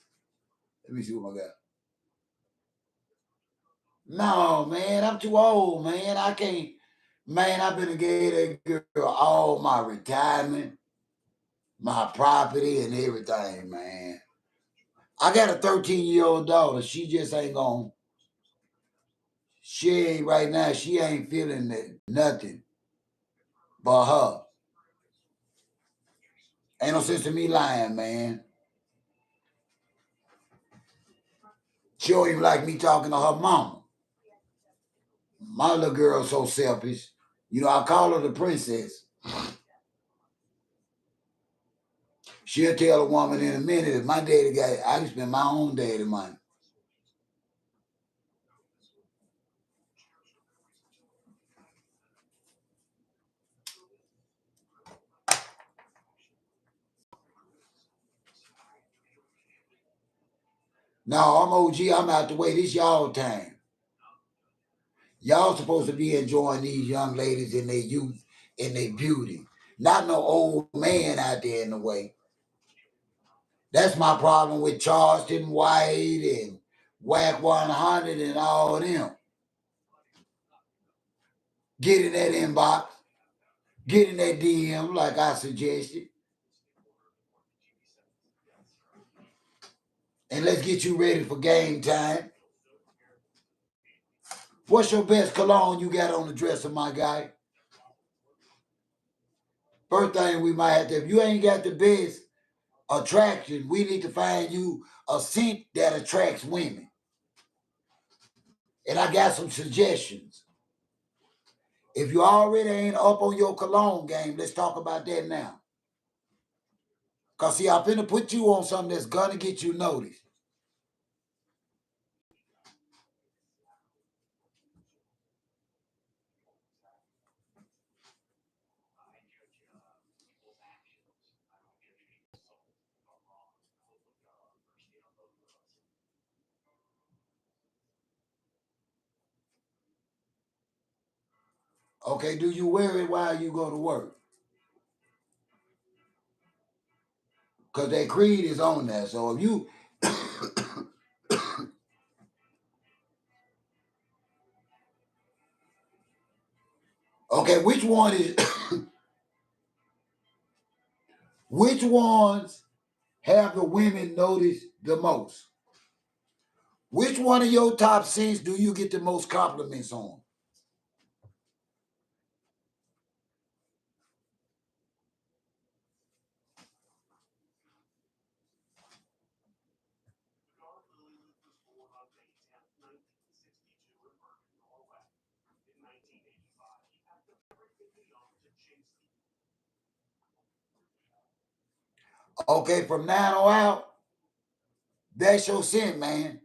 S1: Let me see what I got. No, man, I'm too old, man. I can't. Man, I've been engaged to that girl all my retirement, my property, and everything, man. I got a 13-year-old daughter. She just ain't gonna. She ain't right now. She ain't feeling nothing but her. Ain't no sense in me lying, man. She don't even like me talking to her mama. My little girl's so selfish. You know, I call her the princess. She'll tell a woman in a minute if my daddy got it, I can spend my own daddy money. No, I'm OG. I'm out the way. This y'all time. Y'all supposed to be enjoying these young ladies in their youth, in their beauty. Not no old man out there in the way. That's my problem with Charleston White and Whack 100 and all them. Get in that inbox. Get in that DM like I suggested. And let's get you ready for game time. What's your best cologne you got on the dresser, my guy? First thing we might have to, if you ain't got the best attraction, we need to find you a scent that attracts women. And I got some suggestions. If you already ain't up on your cologne game, let's talk about that now. Because, see, I'm finna put you on something that's going to get you noticed. Okay, do you wear it while you go to work? Because that Creed is on there. So if you... Okay, which one is... which ones have the women noticed the most? Which one of your top scents do you get the most compliments on? Okay, from now on out, that's your sin, man.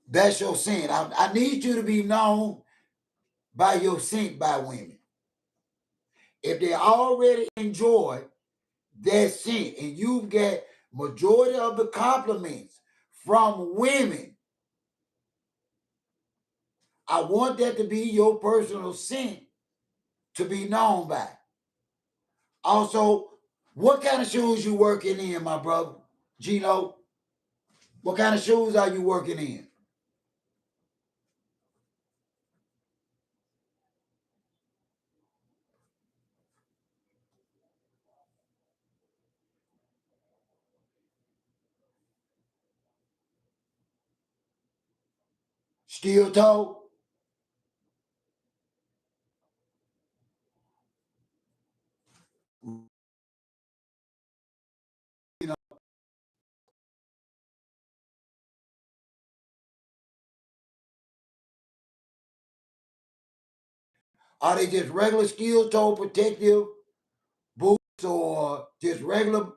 S1: That's your sin. I need you to be known by your scent by women. If they already enjoy that scent and you get majority of the compliments from women, I want that to be your personal scent to be known by. Also, what kind of shoes you working in, my brother? Gino, what kind of shoes are you working in? Steel toe? You know, are they just regular steel toe protective boots or just regular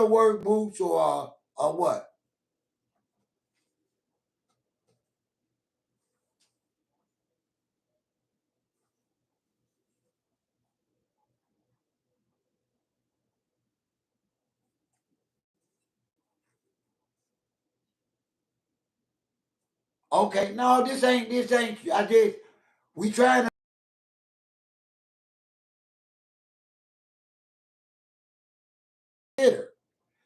S1: work boots or what? Okay, no, this ain't I just we trying to consider.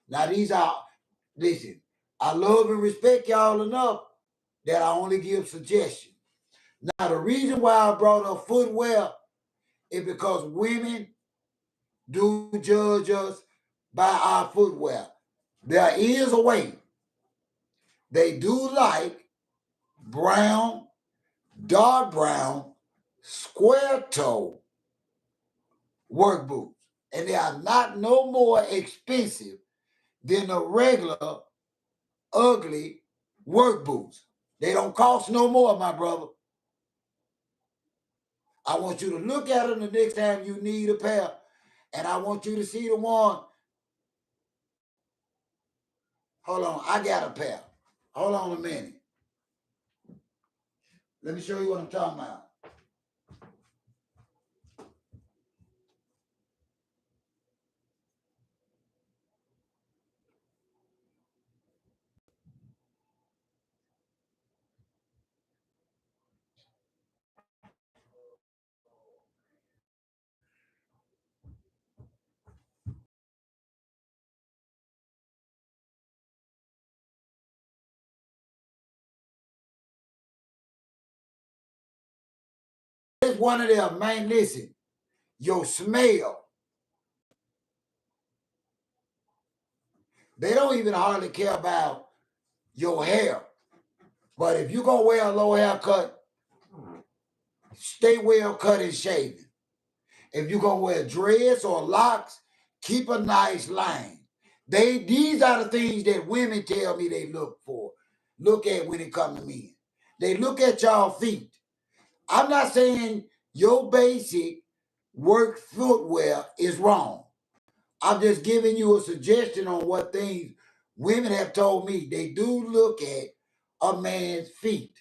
S1: Now these are listen, I love and respect y'all enough that I only give suggestions. Now the reason why I brought up footwear is because women do judge us by our footwear. There is a way. They do like brown, dark brown, square toe work boots. And they are not no more expensive than the regular ugly work boots. They don't cost no more, my brother. I want you to look at them the next time you need a pair. And I want you to see the one. Hold on, I got a pair. Hold on a minute. Let me show you what I'm talking about. It's one of them, man. Listen, your smell. They don't even hardly care about your hair. But if you're gonna wear a low haircut, stay well cut and shaven. If you're gonna wear dreads or locks, keep a nice line. These are the things that women tell me they look for. Look at when it comes to men. They look at y'all feet. I'm not saying your basic work footwear is wrong. I'm just giving you a suggestion on what things women have told me. They do look at a man's feet.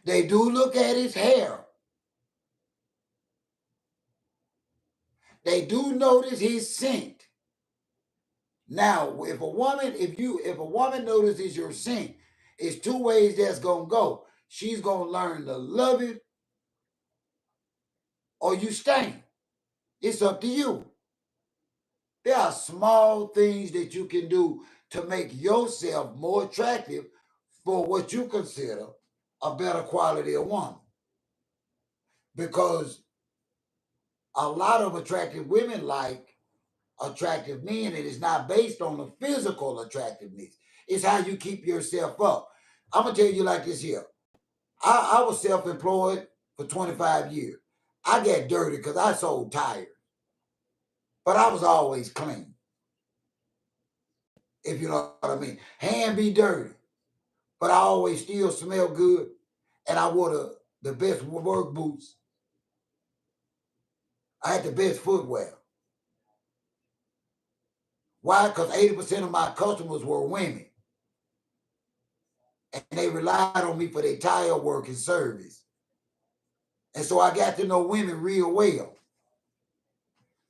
S1: They do look at his hair. They do notice his scent. Now, if a woman notices your scent, it's two ways that's gonna go. She's gonna learn to love it or you stink. It's up to you. There are small things that you can do to make yourself more attractive for what you consider a better quality of woman. Because a lot of attractive women like attractive men, and it's not based on the physical attractiveness. It's how you keep yourself up. I'm gonna tell you like this here. I was self-employed for 25 years. I got dirty because I sold tires, but I was always clean, if you know what I mean. Hand be dirty, but I always still smell good, and I wore the best work boots. I had the best footwear. Why? Because 80% of my customers were women. And they relied on me for their tire work and service. And so I got to know women real well.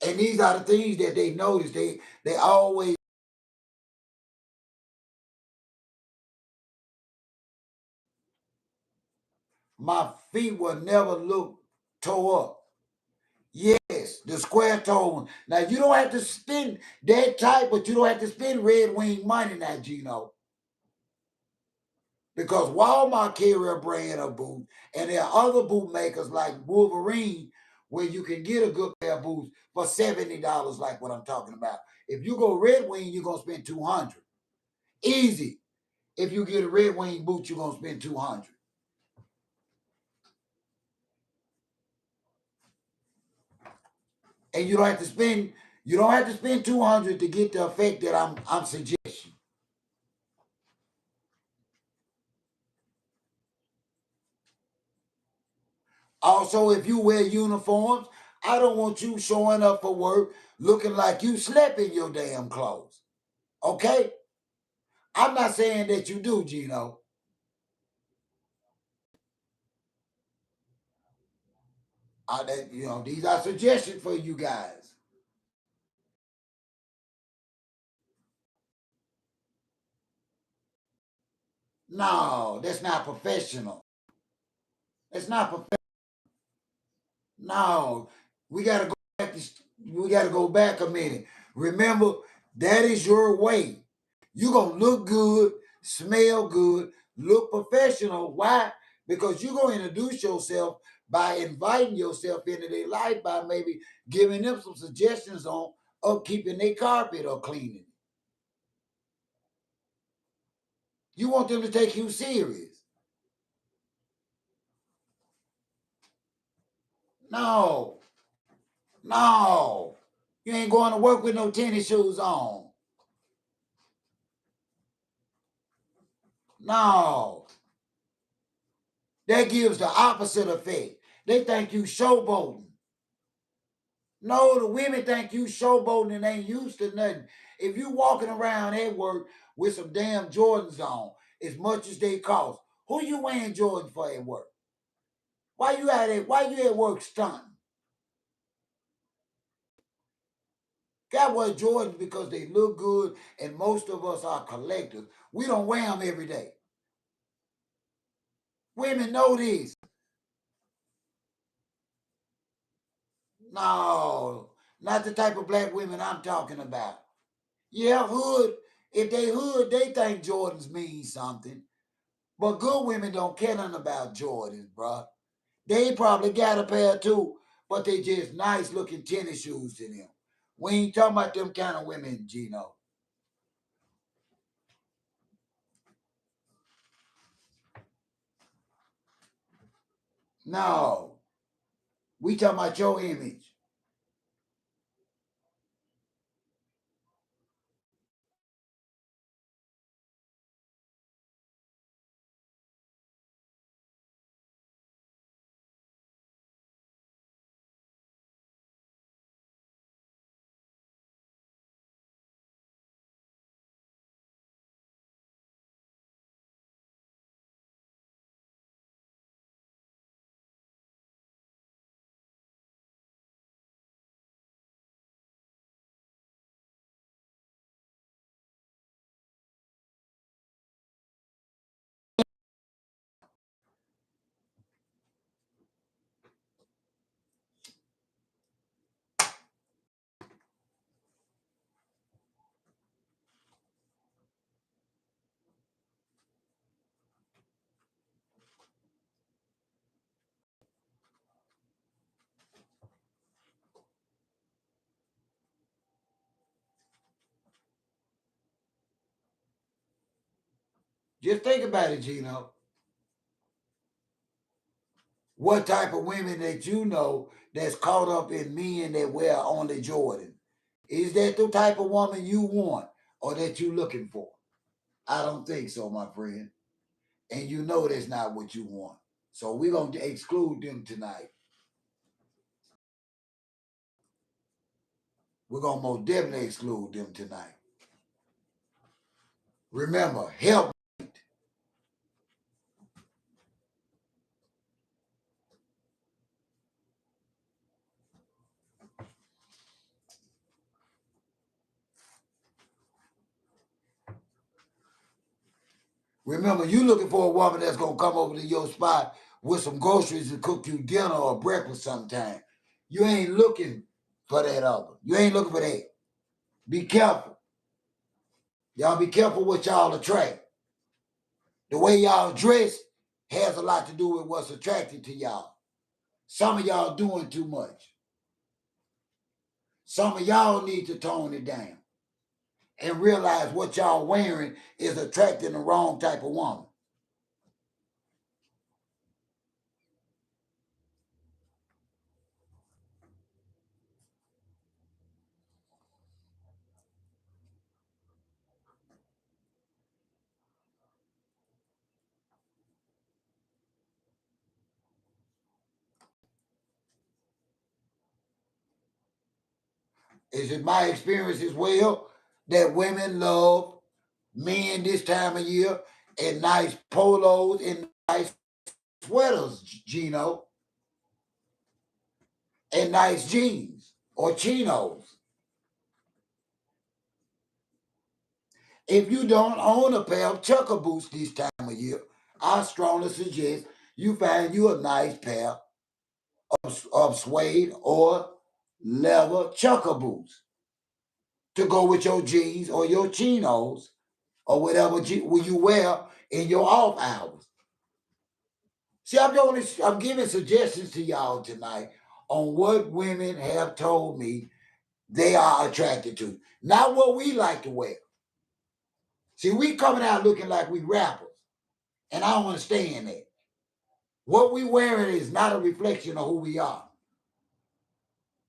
S1: And these are the things that they notice. They always, my feet will never look toe up. Yes, the square toe one. Now you don't have to spend that type, but you don't have to spend Red Wing money now, Gino. Because Walmart carry a brand of boots, and there are other boot makers like Wolverine, where you can get a good pair of boots for $70, like what I'm talking about. If you go Red Wing, you're gonna spend $200. Easy. If you get a Red Wing boot, you're gonna spend $200. And you don't have to spend $200 to get the effect that I'm suggesting. Also, if you wear uniforms, I don't want you showing up for work looking like you slept in your damn clothes. Okay? I'm not saying that you do, Gino. These are suggestions for you guys. No, that's not professional. That's not professional. No, we gotta go back. We gotta go back a minute. Remember, that is your way. You gonna look good, smell good, look professional. Why? Because you're gonna introduce yourself by inviting yourself into their life by maybe giving them some suggestions on upkeeping their carpet or cleaning. You want them to take you serious. No, no. You ain't going to work with no tennis shoes on. No. That gives the opposite effect. They think you showboating. No, the women think you showboating and ain't used to nothing. If you walking around at work with some damn Jordans on, as much as they cost, who you wearing Jordans for at work? Why you at work stunting? Got wear Jordans because they look good, and most of us are collectors. We don't wear them every day. Women know this. No, not the type of black women I'm talking about. Yeah, hood. If they hood, they think Jordans mean something. But good women don't care nothing about Jordans, bruh. They probably got a pair too, but they just nice looking tennis shoes to them. We ain't talking about them kind of women, Gino. No, we talking about your image. Just think about it, Gino. What type of women that you know that's caught up in men that wear only Jordan? Is that the type of woman you want or that you looking for? I don't think so, my friend. And you know that's not what you want. So we're gonna exclude them tonight. we're going to most definitely exclude them tonight. Remember, help. Remember, you looking for a woman that's going to come over to your spot with some groceries and cook you dinner or breakfast sometime. You ain't looking for that other. You ain't looking for that. Be careful. Y'all be careful what y'all attract. The way y'all dress has a lot to do with what's attracted to y'all. Some of y'all doing too much. Some of y'all need to tone it down and realize what y'all wearing is attracting the wrong type of woman. Is it my experience as well that women love men this time of year in nice polos and nice sweaters, Gino, and nice jeans or chinos? If you don't own a pair of chucker boots this time of year, I strongly suggest you find you a nice pair of suede or leather chucker boots to go with your jeans or your chinos or whatever you wear in your off hours. See, I'm giving suggestions to y'all tonight on what women have told me they are attracted to, not what we like to wear. See, we coming out looking like we rappers, and I don't understand that. What we wearing is not a reflection of who we are.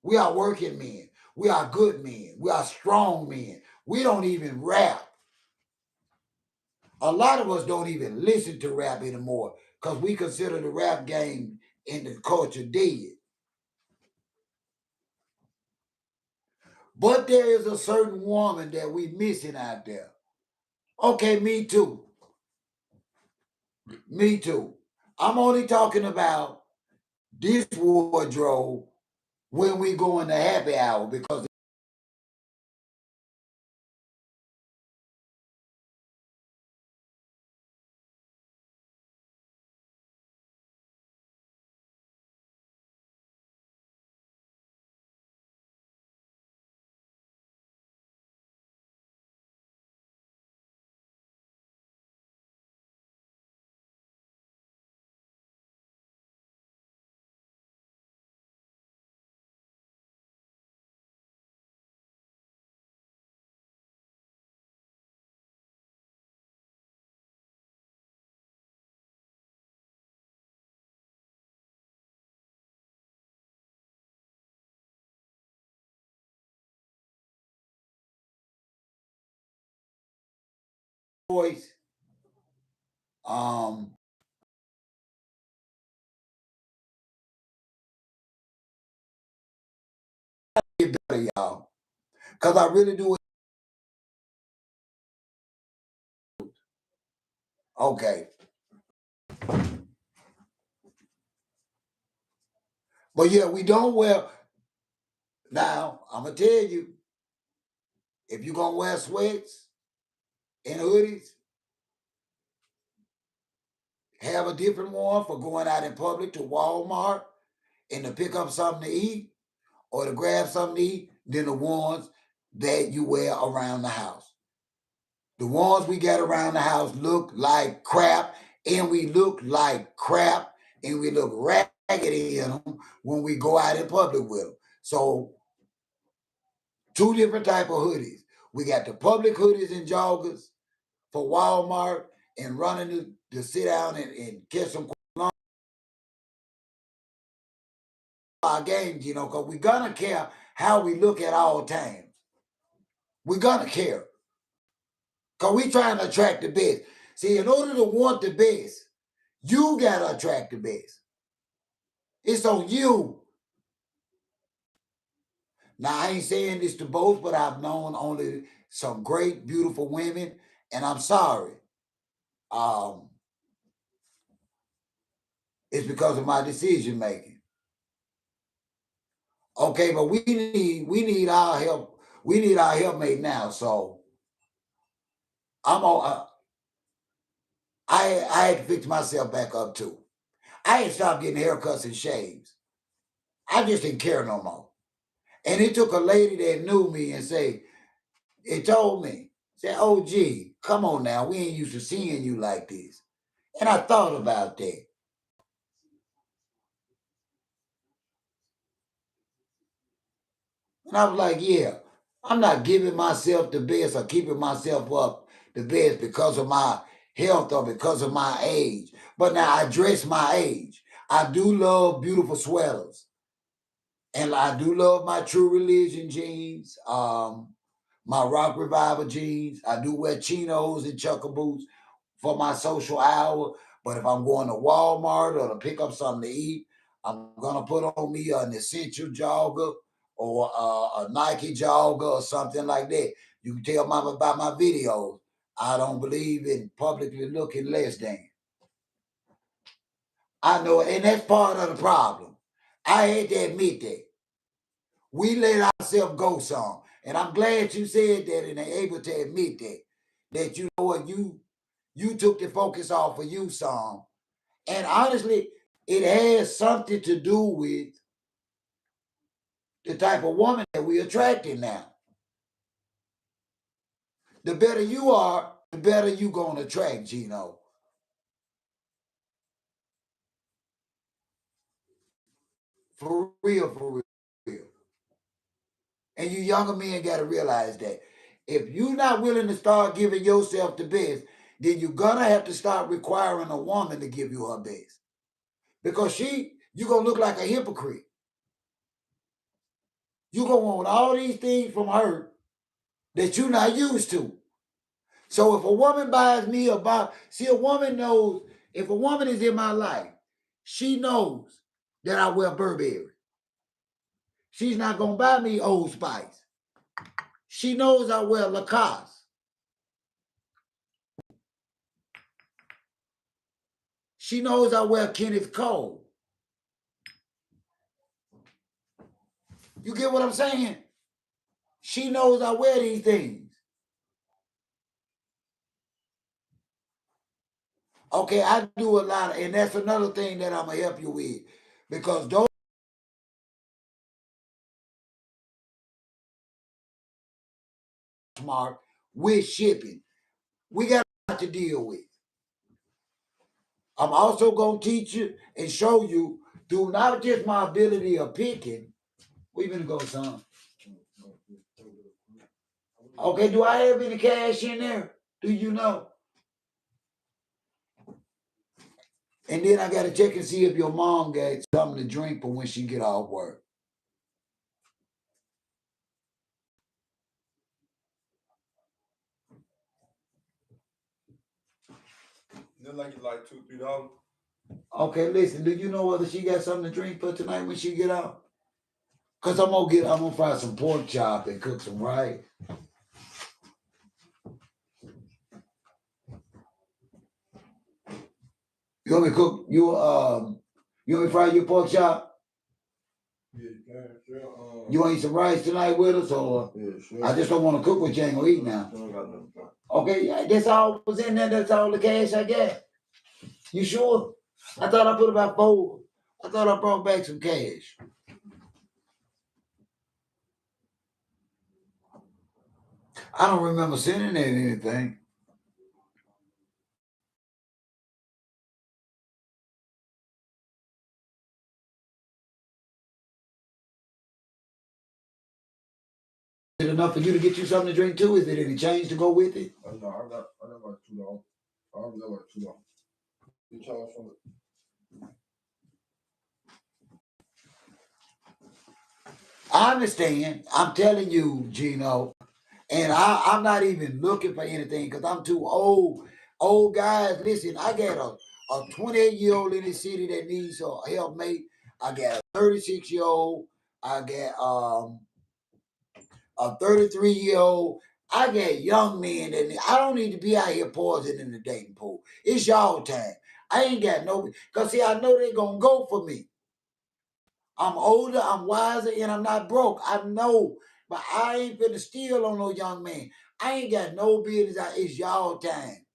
S1: We are working men. We are good men. We are strong men. We don't even rap. A lot of us don't even listen to rap anymore because we consider the rap game in the culture dead. But there is a certain woman that we missing out there. Okay, me too. Me too. I'm only talking about this wardrobe when we go in the happy hour because voice, um, get better, y'all. Because I really do. Okay. But yeah, we don't wear. Now, I'm going to tell you, if you're going to wear sweats and hoodies, have a different one for going out in public to Walmart and to pick up something to eat or to grab something to eat than the ones that you wear around the house. The ones we got around the house look like crap, and we look like crap, and we look raggedy in them when we go out in public with them. So, two different type of hoodies. We got the public hoodies and joggers for Walmart and running to sit down and catch some our games, because we're gonna care how we look at all times. We're gonna care. Because we trying to attract the best. See, in order to want the best, you gotta attract the best. It's on you. Now, I ain't saying this to both, but I've known only some great, beautiful women, and I'm sorry. Um, it's because of my decision making. Okay, but we need our help. We need our helpmate now. So I'm on. I had to fix myself back up too. I had stopped getting haircuts and shaves. I just didn't care no more. And it took a lady that knew me and it told me, say, "Oh, gee, come on now, we ain't used to seeing you like this." And I thought about that. And I was like, yeah, I'm not giving myself the best or keeping myself up the best because of my health or because of my age. But now I dress my age. I do love beautiful sweaters. And I do love my True Religion jeans, my Rock Revival jeans. I do wear chinos and chucker boots for my social hour. But if I'm going to Walmart or to pick up something to eat, I'm gonna put on me an essential jogger or a Nike jogger or something like that. You can tell mama by my videos. I don't believe in publicly looking less than. I know, and that's part of the problem. I had to admit that. We let ourselves go some. And I'm glad you said that and are able to admit that. That you know what, you took the focus off of you some. And honestly, it has something to do with the type of woman that we're attracting now. The better you are, the better you gonna attract, Gino. For real, for real. And you younger men gotta realize that. If you're not willing to start giving yourself the best, then you're gonna have to start requiring a woman to give you her best. Because you're gonna look like a hypocrite. You're gonna want all these things from her that you're not used to. So if a woman buys me see, a woman knows, if a woman is in my life, she knows that I wear Burberry. She's not gonna buy me Old Spice. She knows I wear Lacoste. She knows I wear Kenneth Cole. You get what I'm saying? She knows I wear these things. Okay, I do a lot and that's another thing that I'm gonna help you with. Because those smart with shipping, we got to deal with. I'm also gonna teach you and show you through not just my ability of picking. We gonna go, son. Okay, do I have any cash in there? Do you know? And then I gotta check and see if your mom got something to drink for when she get off work.
S2: Then like $2, $3.
S1: Okay, listen. Do you know whether she got something to drink for tonight when she get out? Cause I'm gonna fry some pork chop and cook some rice. You want me to cook you want me to fry your pork chop?
S2: Yeah, you can, sure.
S1: You want to eat some rice tonight with us, or
S2: Yeah, sure.
S1: I just don't want to cook what you ain't gonna eat now.
S2: Sure, got nothing.
S1: Okay, yeah, that's all was in there. That's all the cash I got. You sure? I thought I put about four. I thought I brought back some cash. I don't remember sending in anything. Is it enough for you to get you something to drink too? Is there any change to go with it?
S2: No, I got like $2. I got like $2. You charge from it.
S1: I understand. I'm telling you, Gino, and I'm not even looking for anything because I'm too old. Old guys, listen, I got a 28-year-old in this city that needs a helpmate. I got a 36-year-old. I got a 33-year-old. I got young men that I don't need to be out here poisoning the dating pool. It's y'all time. I ain't got no, because see, I know they're going to go for me. I'm older, I'm wiser, and I'm not broke. I know, but I ain't finna steal on no young man. I ain't got no business out. It's y'all time.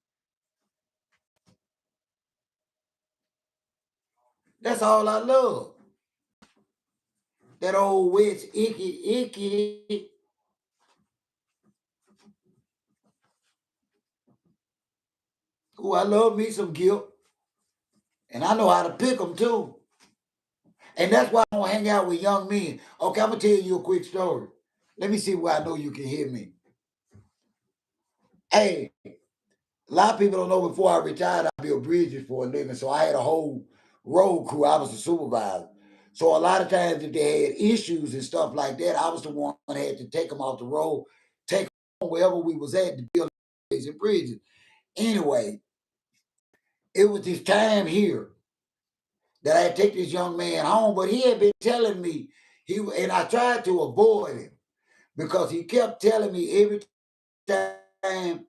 S1: That's all I love. That old witch, icky. Ooh, I love me some guilt. And I know how to pick them too. And that's why I don't hang out with young men. Okay, I'm going to tell you a quick story. Let me see where I know you can hear me. Hey, a lot of people don't know before I retired, I built bridges for a living. So I had a whole road crew. I was a supervisor. So a lot of times if they had issues and stuff like that, I was the one that had to take them off the road, take them wherever we was at to build bridges. Anyway, it was this time here that I had to take this young man home, but he had been telling me, and I tried to avoid him because he kept telling me every time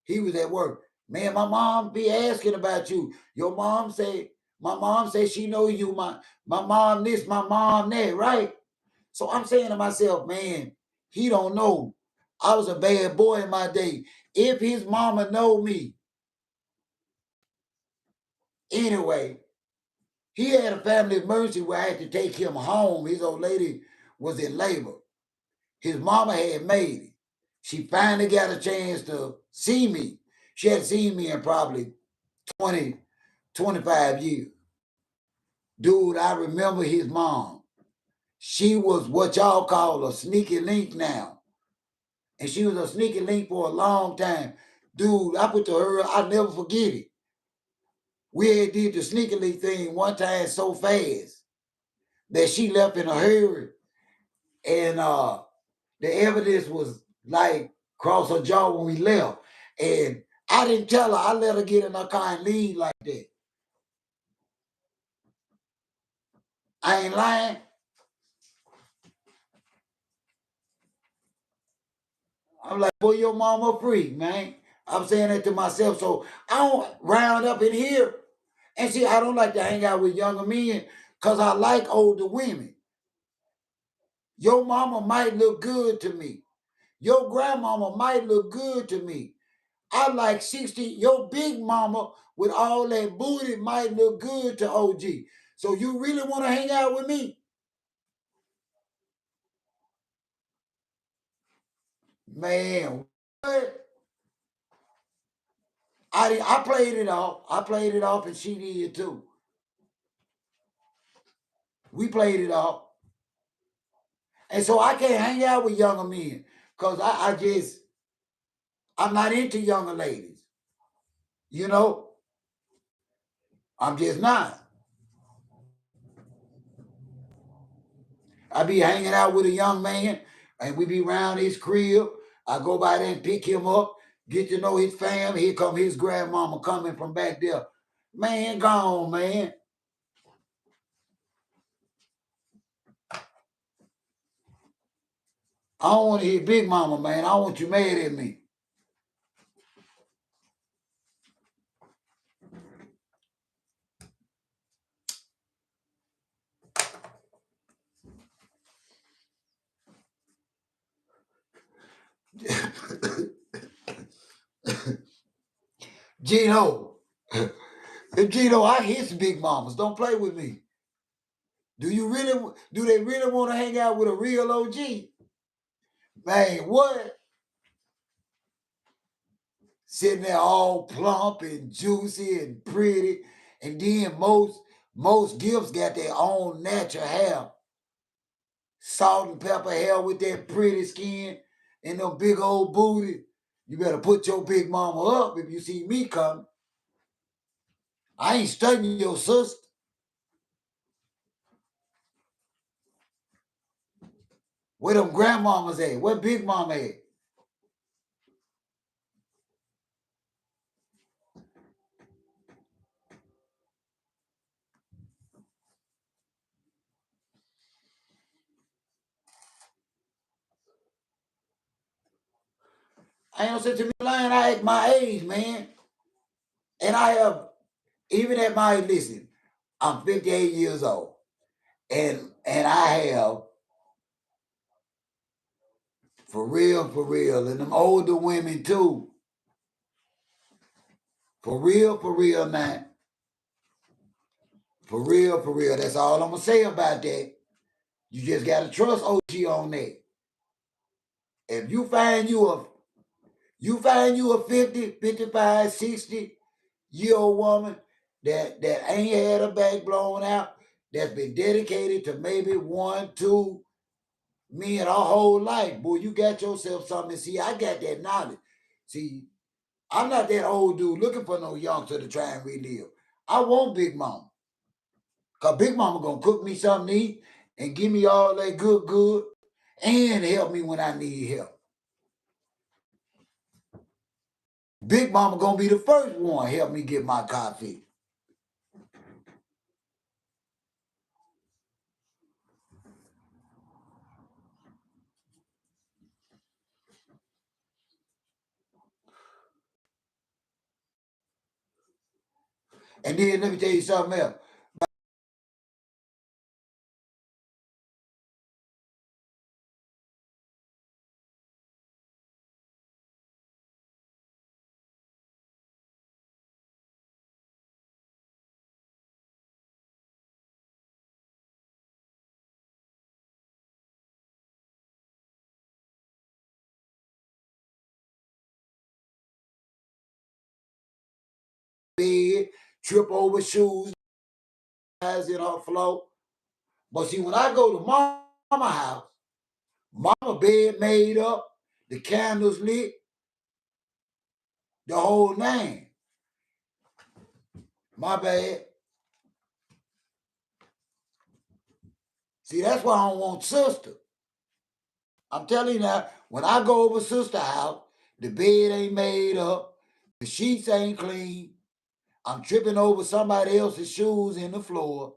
S1: he was at work, man, my mom be asking about you. Your mom say, my mom say she know you. My mom this, my mom that, right? So I'm saying to myself, man, he don't know. I was a bad boy in my day. If his mama know me, anyway, he had a family emergency where I had to take him home. His old lady was in labor. His mama had made it. She finally got a chance to see me. She hadn't seen me in probably 20, 25 years. Dude, I remember his mom. She was what y'all call a sneaky link now. And she was a sneaky link for a long time. Dude, I put to her, I'll never forget it. We had did the sneaky link thing one time so fast that she left in a hurry. And the evidence was like across her jaw when we left. And I didn't tell her. I let her get in her car and leave like that. I ain't lying. I'm like, boy, your mama free, man. I'm saying that to myself. So I don't round up in here. And see, I don't like to hang out with younger men because I like older women. Your mama might look good to me. Your grandmama might look good to me. I like 60. Your big mama with all that booty might look good to OG. So you really want to hang out with me? Man, what? I played it off. I played it off and she did too. We played it off. And so I can't hang out with younger men because I'm not into younger ladies. You know, I'm just not. I be hanging out with a young man and we be around his crib. I go by there and pick him up, get to know his fam. Here come his grandmama coming from back there. Man, gone, man. I don't want to hear Big Mama, man. I want you mad at me. Gino. Gino, I hit Big Mamas. Don't play with me. Do they really want to hang out with a real OG? Man, what? Sitting there all plump and juicy and pretty. And then most gifts got their own natural hair. Salt and pepper hair with that pretty skin and them big old booty. You better put your big mama up if you see me coming. I ain't studying your sister. Where them grandmamas at? Where Big Mama at? I ain't no sense to me lying. I act my age, man. And I have, even at my, listen, I'm 58 years old. And I have, for real, and them older women too. For real now. For real. That's all I'm gonna say about that. You just gotta trust OG on that. If you find you a 50, 55, 60-year-old woman that ain't had her back blown out, that's been dedicated to maybe 1, 2 men her whole life, boy, you got yourself something. See, I got that knowledge. See, I'm not that old dude looking for no youngster to try and relive. I want Big Mama. Because Big Mama going to cook me something to eat and give me all that good and help me when I need help. Big Mama going to be the first one to help me get my coffee. And then let me tell you something else. Bed, trip over shoes, eyes in her floor. But see, when I go to Mama house, Mama bed made up, the candles lit, the whole name. My bad. See, that's why I don't want sister. I'm telling you now, when I go over sister house, the bed ain't made up, the sheets ain't clean, I'm tripping over somebody else's shoes in the floor.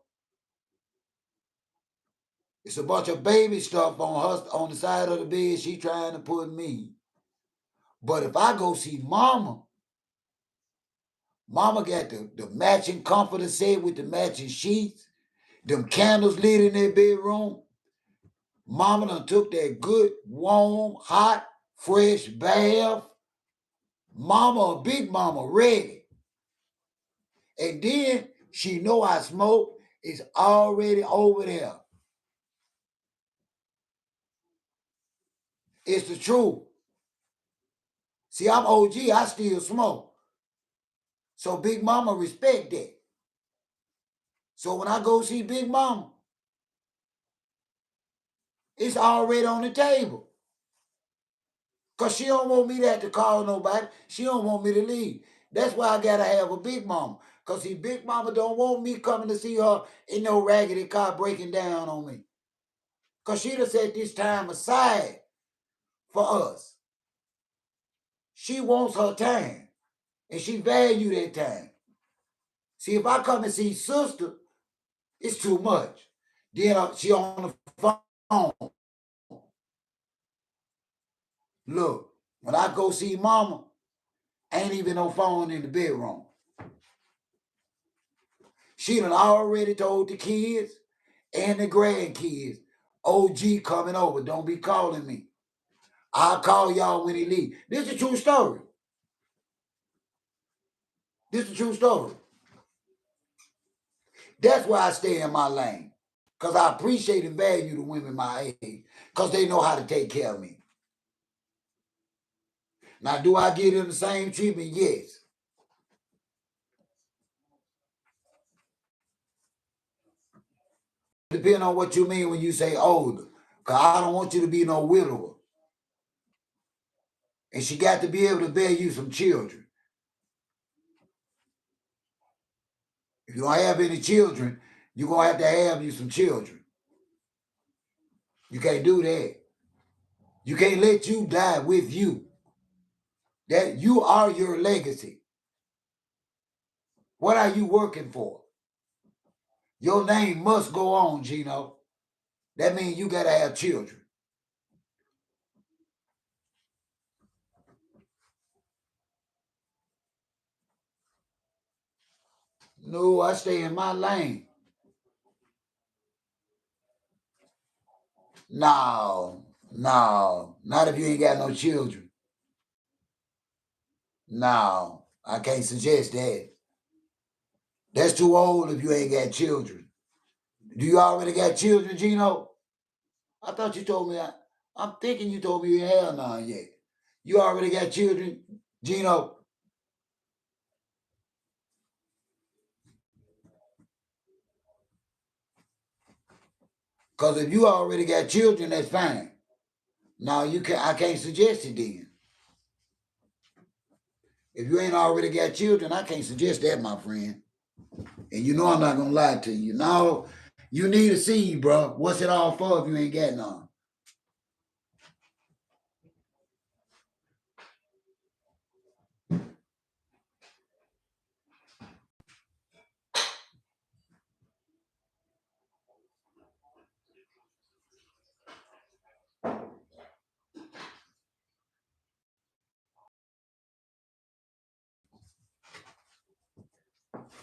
S1: It's a bunch of baby stuff on the side of the bed she trying to put me. But if I go see Mama got the matching comforter set with the matching sheets, them candles lit in their bedroom. Mama done took that good, warm, hot, fresh bath. Mama, Big Mama, ready. And then she know I smoke. It's already over there. It's the truth. See, I'm OG. I still smoke. So Big Mama respect that. So when I go see Big Mama, it's already on the table. Because she don't want me to have to call nobody. She don't want me to leave. That's why I got to have a Big Mama. Because see, Big Mama don't want me coming to see her in no raggedy car breaking down on me. Because she done set this time aside for us. She wants her time. And she value that time. See, if I come and see sister, it's too much. Then she on the phone. Look, when I go see Mama, ain't even no phone in the bedroom. She done already told the kids and the grandkids, OG coming over, don't be calling me. I'll call y'all when he leave. This is a true story. This is a true story. That's why I stay in my lane. Because I appreciate and value the women my age. Because they know how to take care of me. Now, do I give them the same treatment? Yes. Depending on what you mean when you say older. Because I don't want you to be no widower. And she got to be able to bear you some children. If you don't have any children, you're going to have you some children. You can't do that. You can't let you die with you. That you are your legacy. What are you working for? Your name must go on, Gino. That means you got to have children. No, I stay in my lane. No, not if you ain't got no children. No, I can't suggest that. That's too old if you ain't got children. Do you already got children, Gino? I thought you told me. I'm thinking you told me you ain't have none yet. You already got children, Gino? Because if you already got children, that's fine. Now you can I can't suggest it then. If you ain't already got children, I can't suggest that, my friend. And you know I'm not gonna lie to you. Now you need a seed, bro. What's it all for if you ain't got none?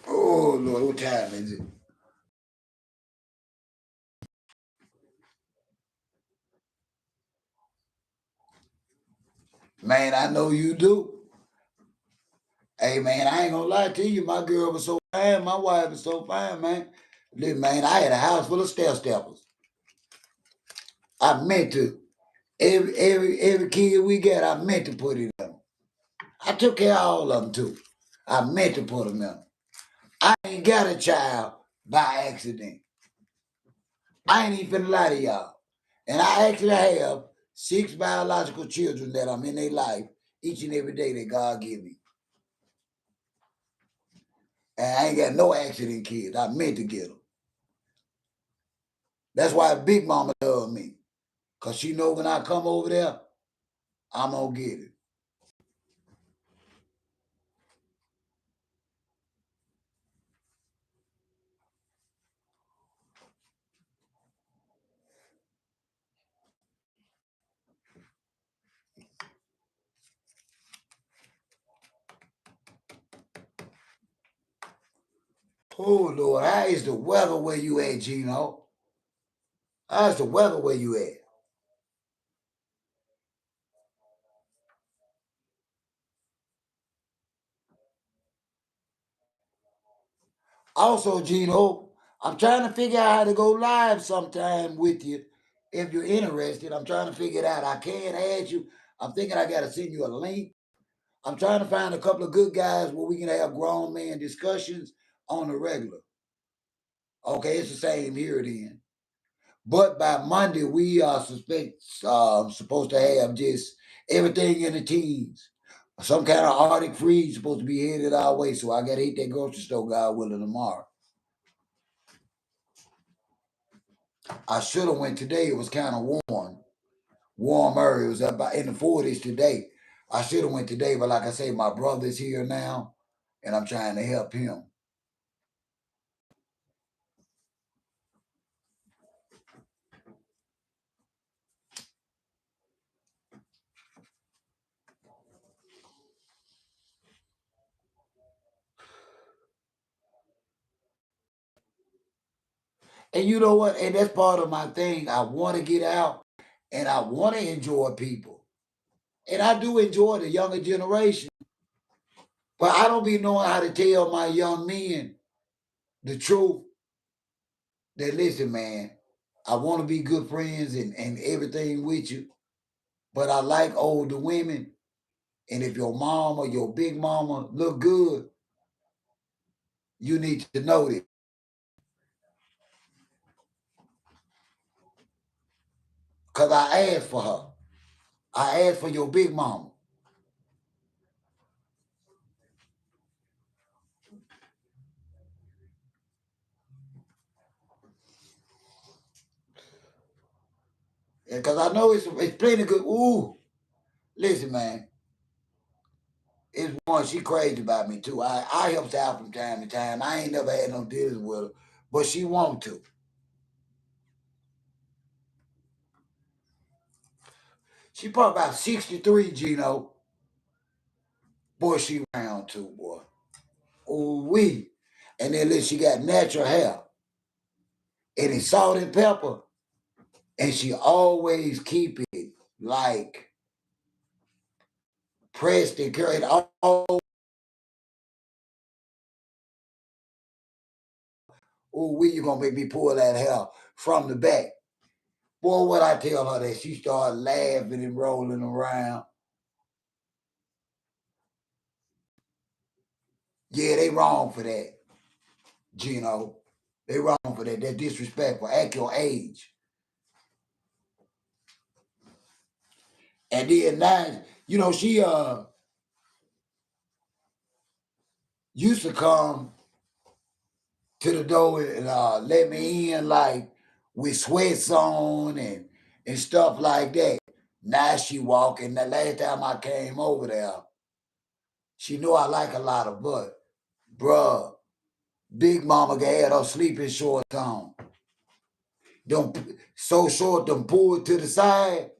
S1: Oh Lord, what time is it? Man, I know you do. Hey man, I ain't gonna lie to you. My girl was so fine. My wife was so fine, man. Listen, man, I had a house full of steppers. I meant to. Every kid we got, I meant to put it in. I took care of all of them too. I meant to put them in. I ain't got a child by accident. I ain't even finna lie to y'all. And I actually have 6 biological children that I'm in their life each and every day that God give me. And I ain't got no accident kids. I meant to get them. That's why Big Mama love me. Because she know when I come over there, I'm going to get it. Oh, Lord, how is the weather where you at, Gino? How's the weather where you at? Also, Gino, I'm trying to figure out how to go live sometime with you if you're interested. I'm trying to figure it out. I can't add you. I'm thinking I got to send you a link. I'm trying to find a couple of good guys where we can have grown man discussions on the regular. Okay, it's the same here then. But by Monday, we are supposed to have just everything in the teens. Some kind of Arctic freeze supposed to be headed our way. So I got to hit that grocery store, God willing, tomorrow. I should have went today. It was kind of warmer. It was about in the 40s today. I should have went today, but like I say, my brother's here now, and I'm trying to help him. And you know what? And that's part of my thing. I want to get out, and I want to enjoy people, and I do enjoy the younger generation. But I don't be knowing how to tell my young men the truth. That listen, man, I want to be good friends and everything with you, but I like older women. And if your mom or your big mama look good, you need to know this. Cause I asked for her. I asked for your big mama. And cause I know it's plenty good. Ooh, listen, man. It's one, she crazy about me too. I help her out from time to time. I ain't never had no dealings with her, but she want to. She probably about 63, Gino. Boy, she round too, boy. Ooh wee. And then she got natural hair. And it's salt and pepper. And she always keep it like pressed and curled. Oh, when you gonna make me pull that hair from the back? Boy, what I tell her that she started laughing and rolling around. Yeah, they wrong for that, Gino. They wrong for that. They're disrespectful. Act your age. And then now, she used to come to the door and let me in like with sweats on and stuff like that. Now she walking. The last time I came over there, she knew I like a lot of butt. Bruh, Big Mama had her sleeping shorts on. Them so short, them pulled to the side.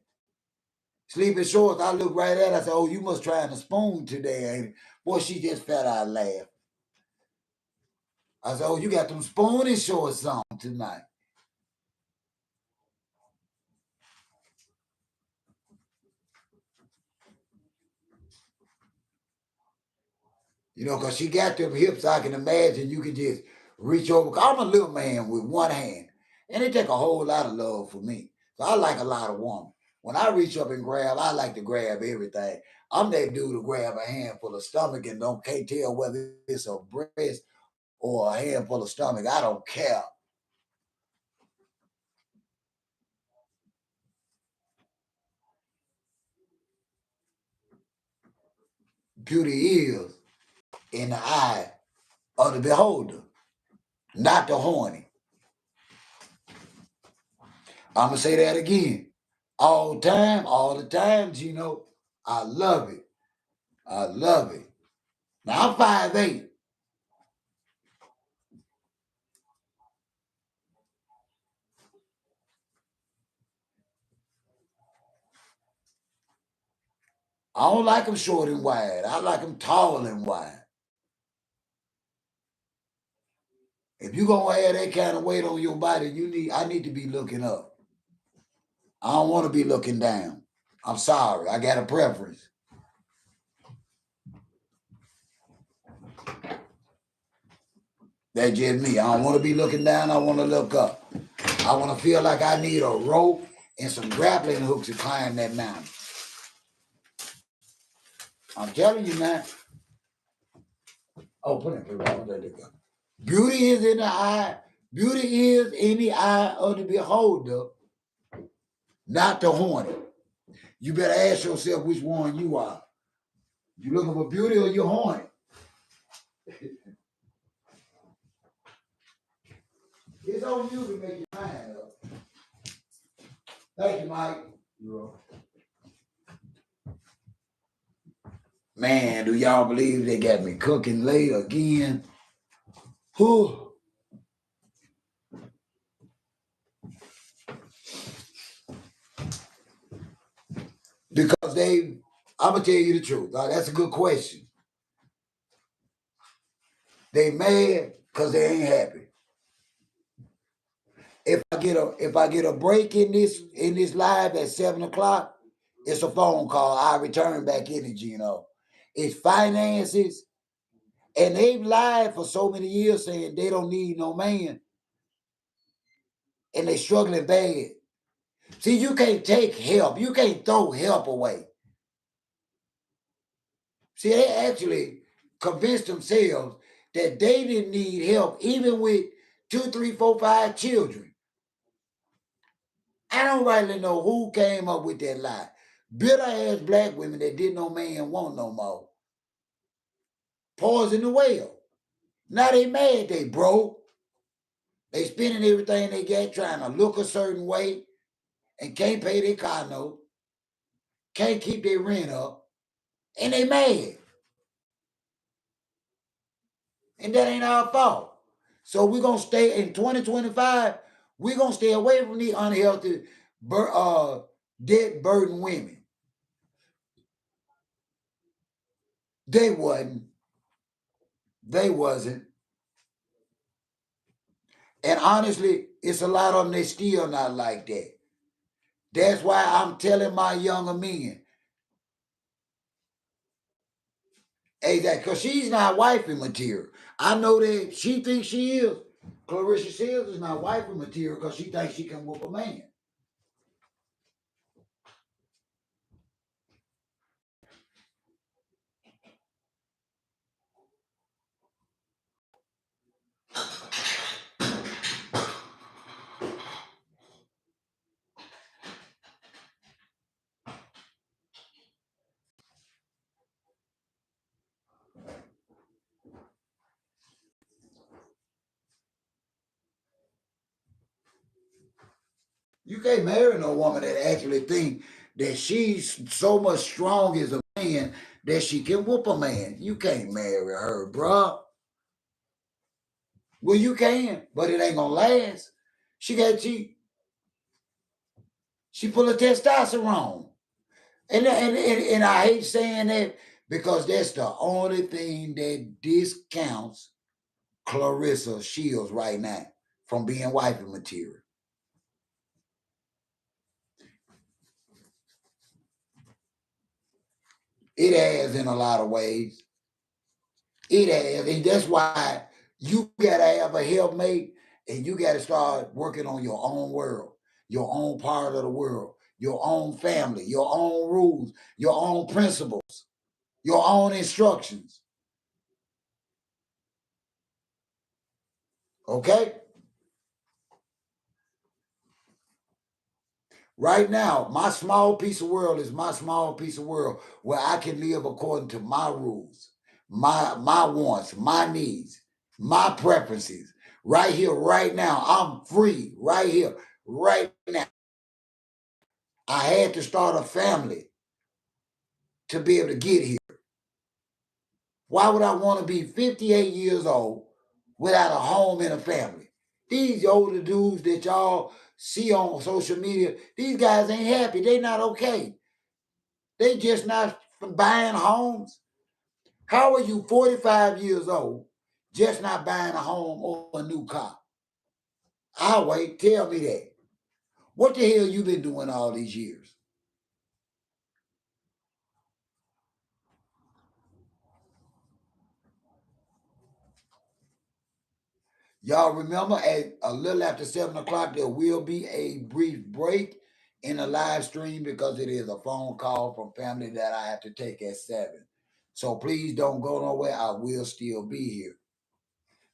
S1: Sleeping shorts. I looked right at her. I said, "Oh, you must trying to spoon today, ain't it?" Boy, she just felt I laughed. I said, "Oh, you got them spooning shorts on tonight." Because she got them hips, I can imagine you can just reach over. I'm a little man with one hand, and it take a whole lot of love for me. So I like a lot of woman. When I reach up and grab, I like to grab everything. I'm that dude to grab a handful of stomach and can't tell whether it's a breast or a handful of stomach. I don't care. Beauty is in the eye of the beholder, not the horny. I'm going to say that again. All the time, Gino. I love it. I love it. Now I'm 5'8". I don't like them short and wide. I like them tall and wide. If you're gonna have that kind of weight on your body, I need to be looking up. I don't want to be looking down. I'm sorry. I got a preference. That's just me. I don't want to be looking down. I want to look up. I want to feel like I need a rope and some grappling hooks to climb that mountain. I'm telling you, man. Oh, put it. There you go. Beauty is in the eye. Beauty is in the eye of the beholder, not the horny. You better ask yourself which one you are. You looking for beauty or you horny? It's on you to make your mind up. Thank you, Mike. Man, do y'all believe they got me cooking late again? Whew. Because I'm gonna tell you the truth. That's a good question. They mad because they ain't happy. If I get a break in this live at 7:00, it's a phone call. I return back in it, Gino. It's finances, and they've lied for so many years saying they don't need no man, and they struggling bad. See, you can't take help. You can't throw help away. See, they actually convinced themselves that they didn't need help, even with 2, 3, 4, 5 children. I don't rightly know who came up with that lie. Bitter ass black women that didn't no man want no more. Poison the well. Now they mad, they broke. They spending everything they got trying to look a certain way and can't pay their car note, can't keep their rent up, and they mad. And that ain't our fault. So we're going to stay in 2025, we're going to stay away from these unhealthy, debt burden women. They wasn't. And honestly, it's a lot of them that still not like that. That's why I'm telling my younger men, hey, that because she's not wifey material. I know that she thinks she is. Clarissa Shields is not wifey material because she thinks she can whoop a man. You can't marry no woman that actually think that she's so much strong as a man that she can whoop a man. You can't marry her, bruh. Well, you can, but it ain't gonna last. She full of testosterone. And I hate saying that because that's the only thing that discounts Clarissa Shields right now from being wifey material. It has in a lot of ways. It has, and that's why you gotta have a helpmate, and you gotta start working on your own world, your own part of the world, your own family, your own rules, your own principles, your own instructions. Okay? Right now, my small piece of world is my small piece of world where I can live according to my rules, my wants, my needs, my preferences. Right here, right now, I'm free. Right here, right now. I had to start a family to be able to get here. Why would I want to be 58 years old without a home and a family? These older dudes that y'all see on social media, these guys ain't happy. They not okay. They just not buying homes. How are you 45 years old, just not buying a home or a new car? I'll wait. Tell me that. What the hell you been doing all these years? Y'all remember at a little after 7 o'clock, there will be a brief break in the live stream because it is a phone call from family that I have to take at 7. So please don't go nowhere. I will still be here.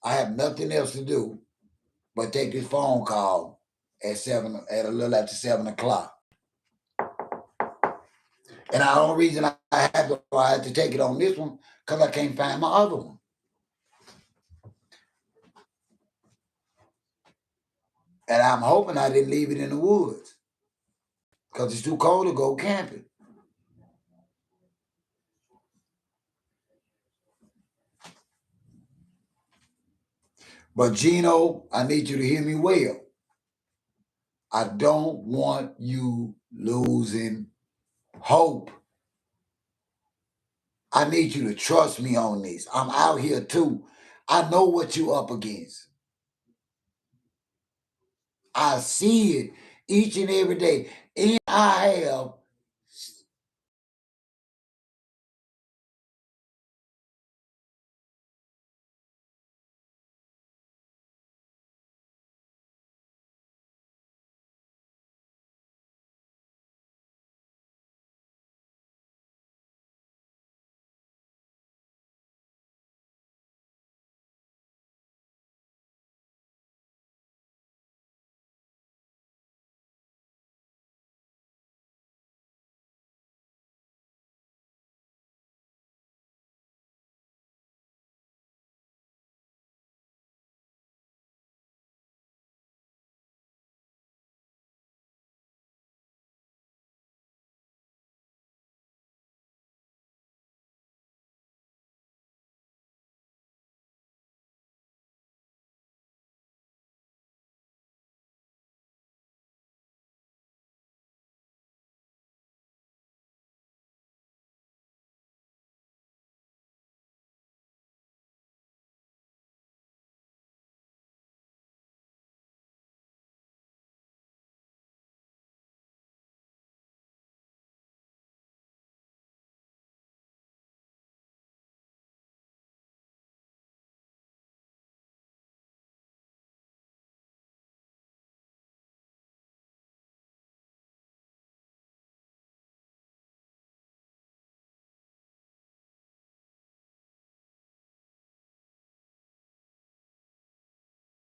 S1: I have nothing else to do but take this phone call at 7, at a little after 7 o'clock. And the only reason I had to take it on this one because I can't find my other one. And I'm hoping I didn't leave it in the woods because it's too cold to go camping. But Gino, I need you to hear me well. I don't want you losing hope. I need you to trust me on this. I'm out here too. I know what you're up against. I see it each and every day. And I have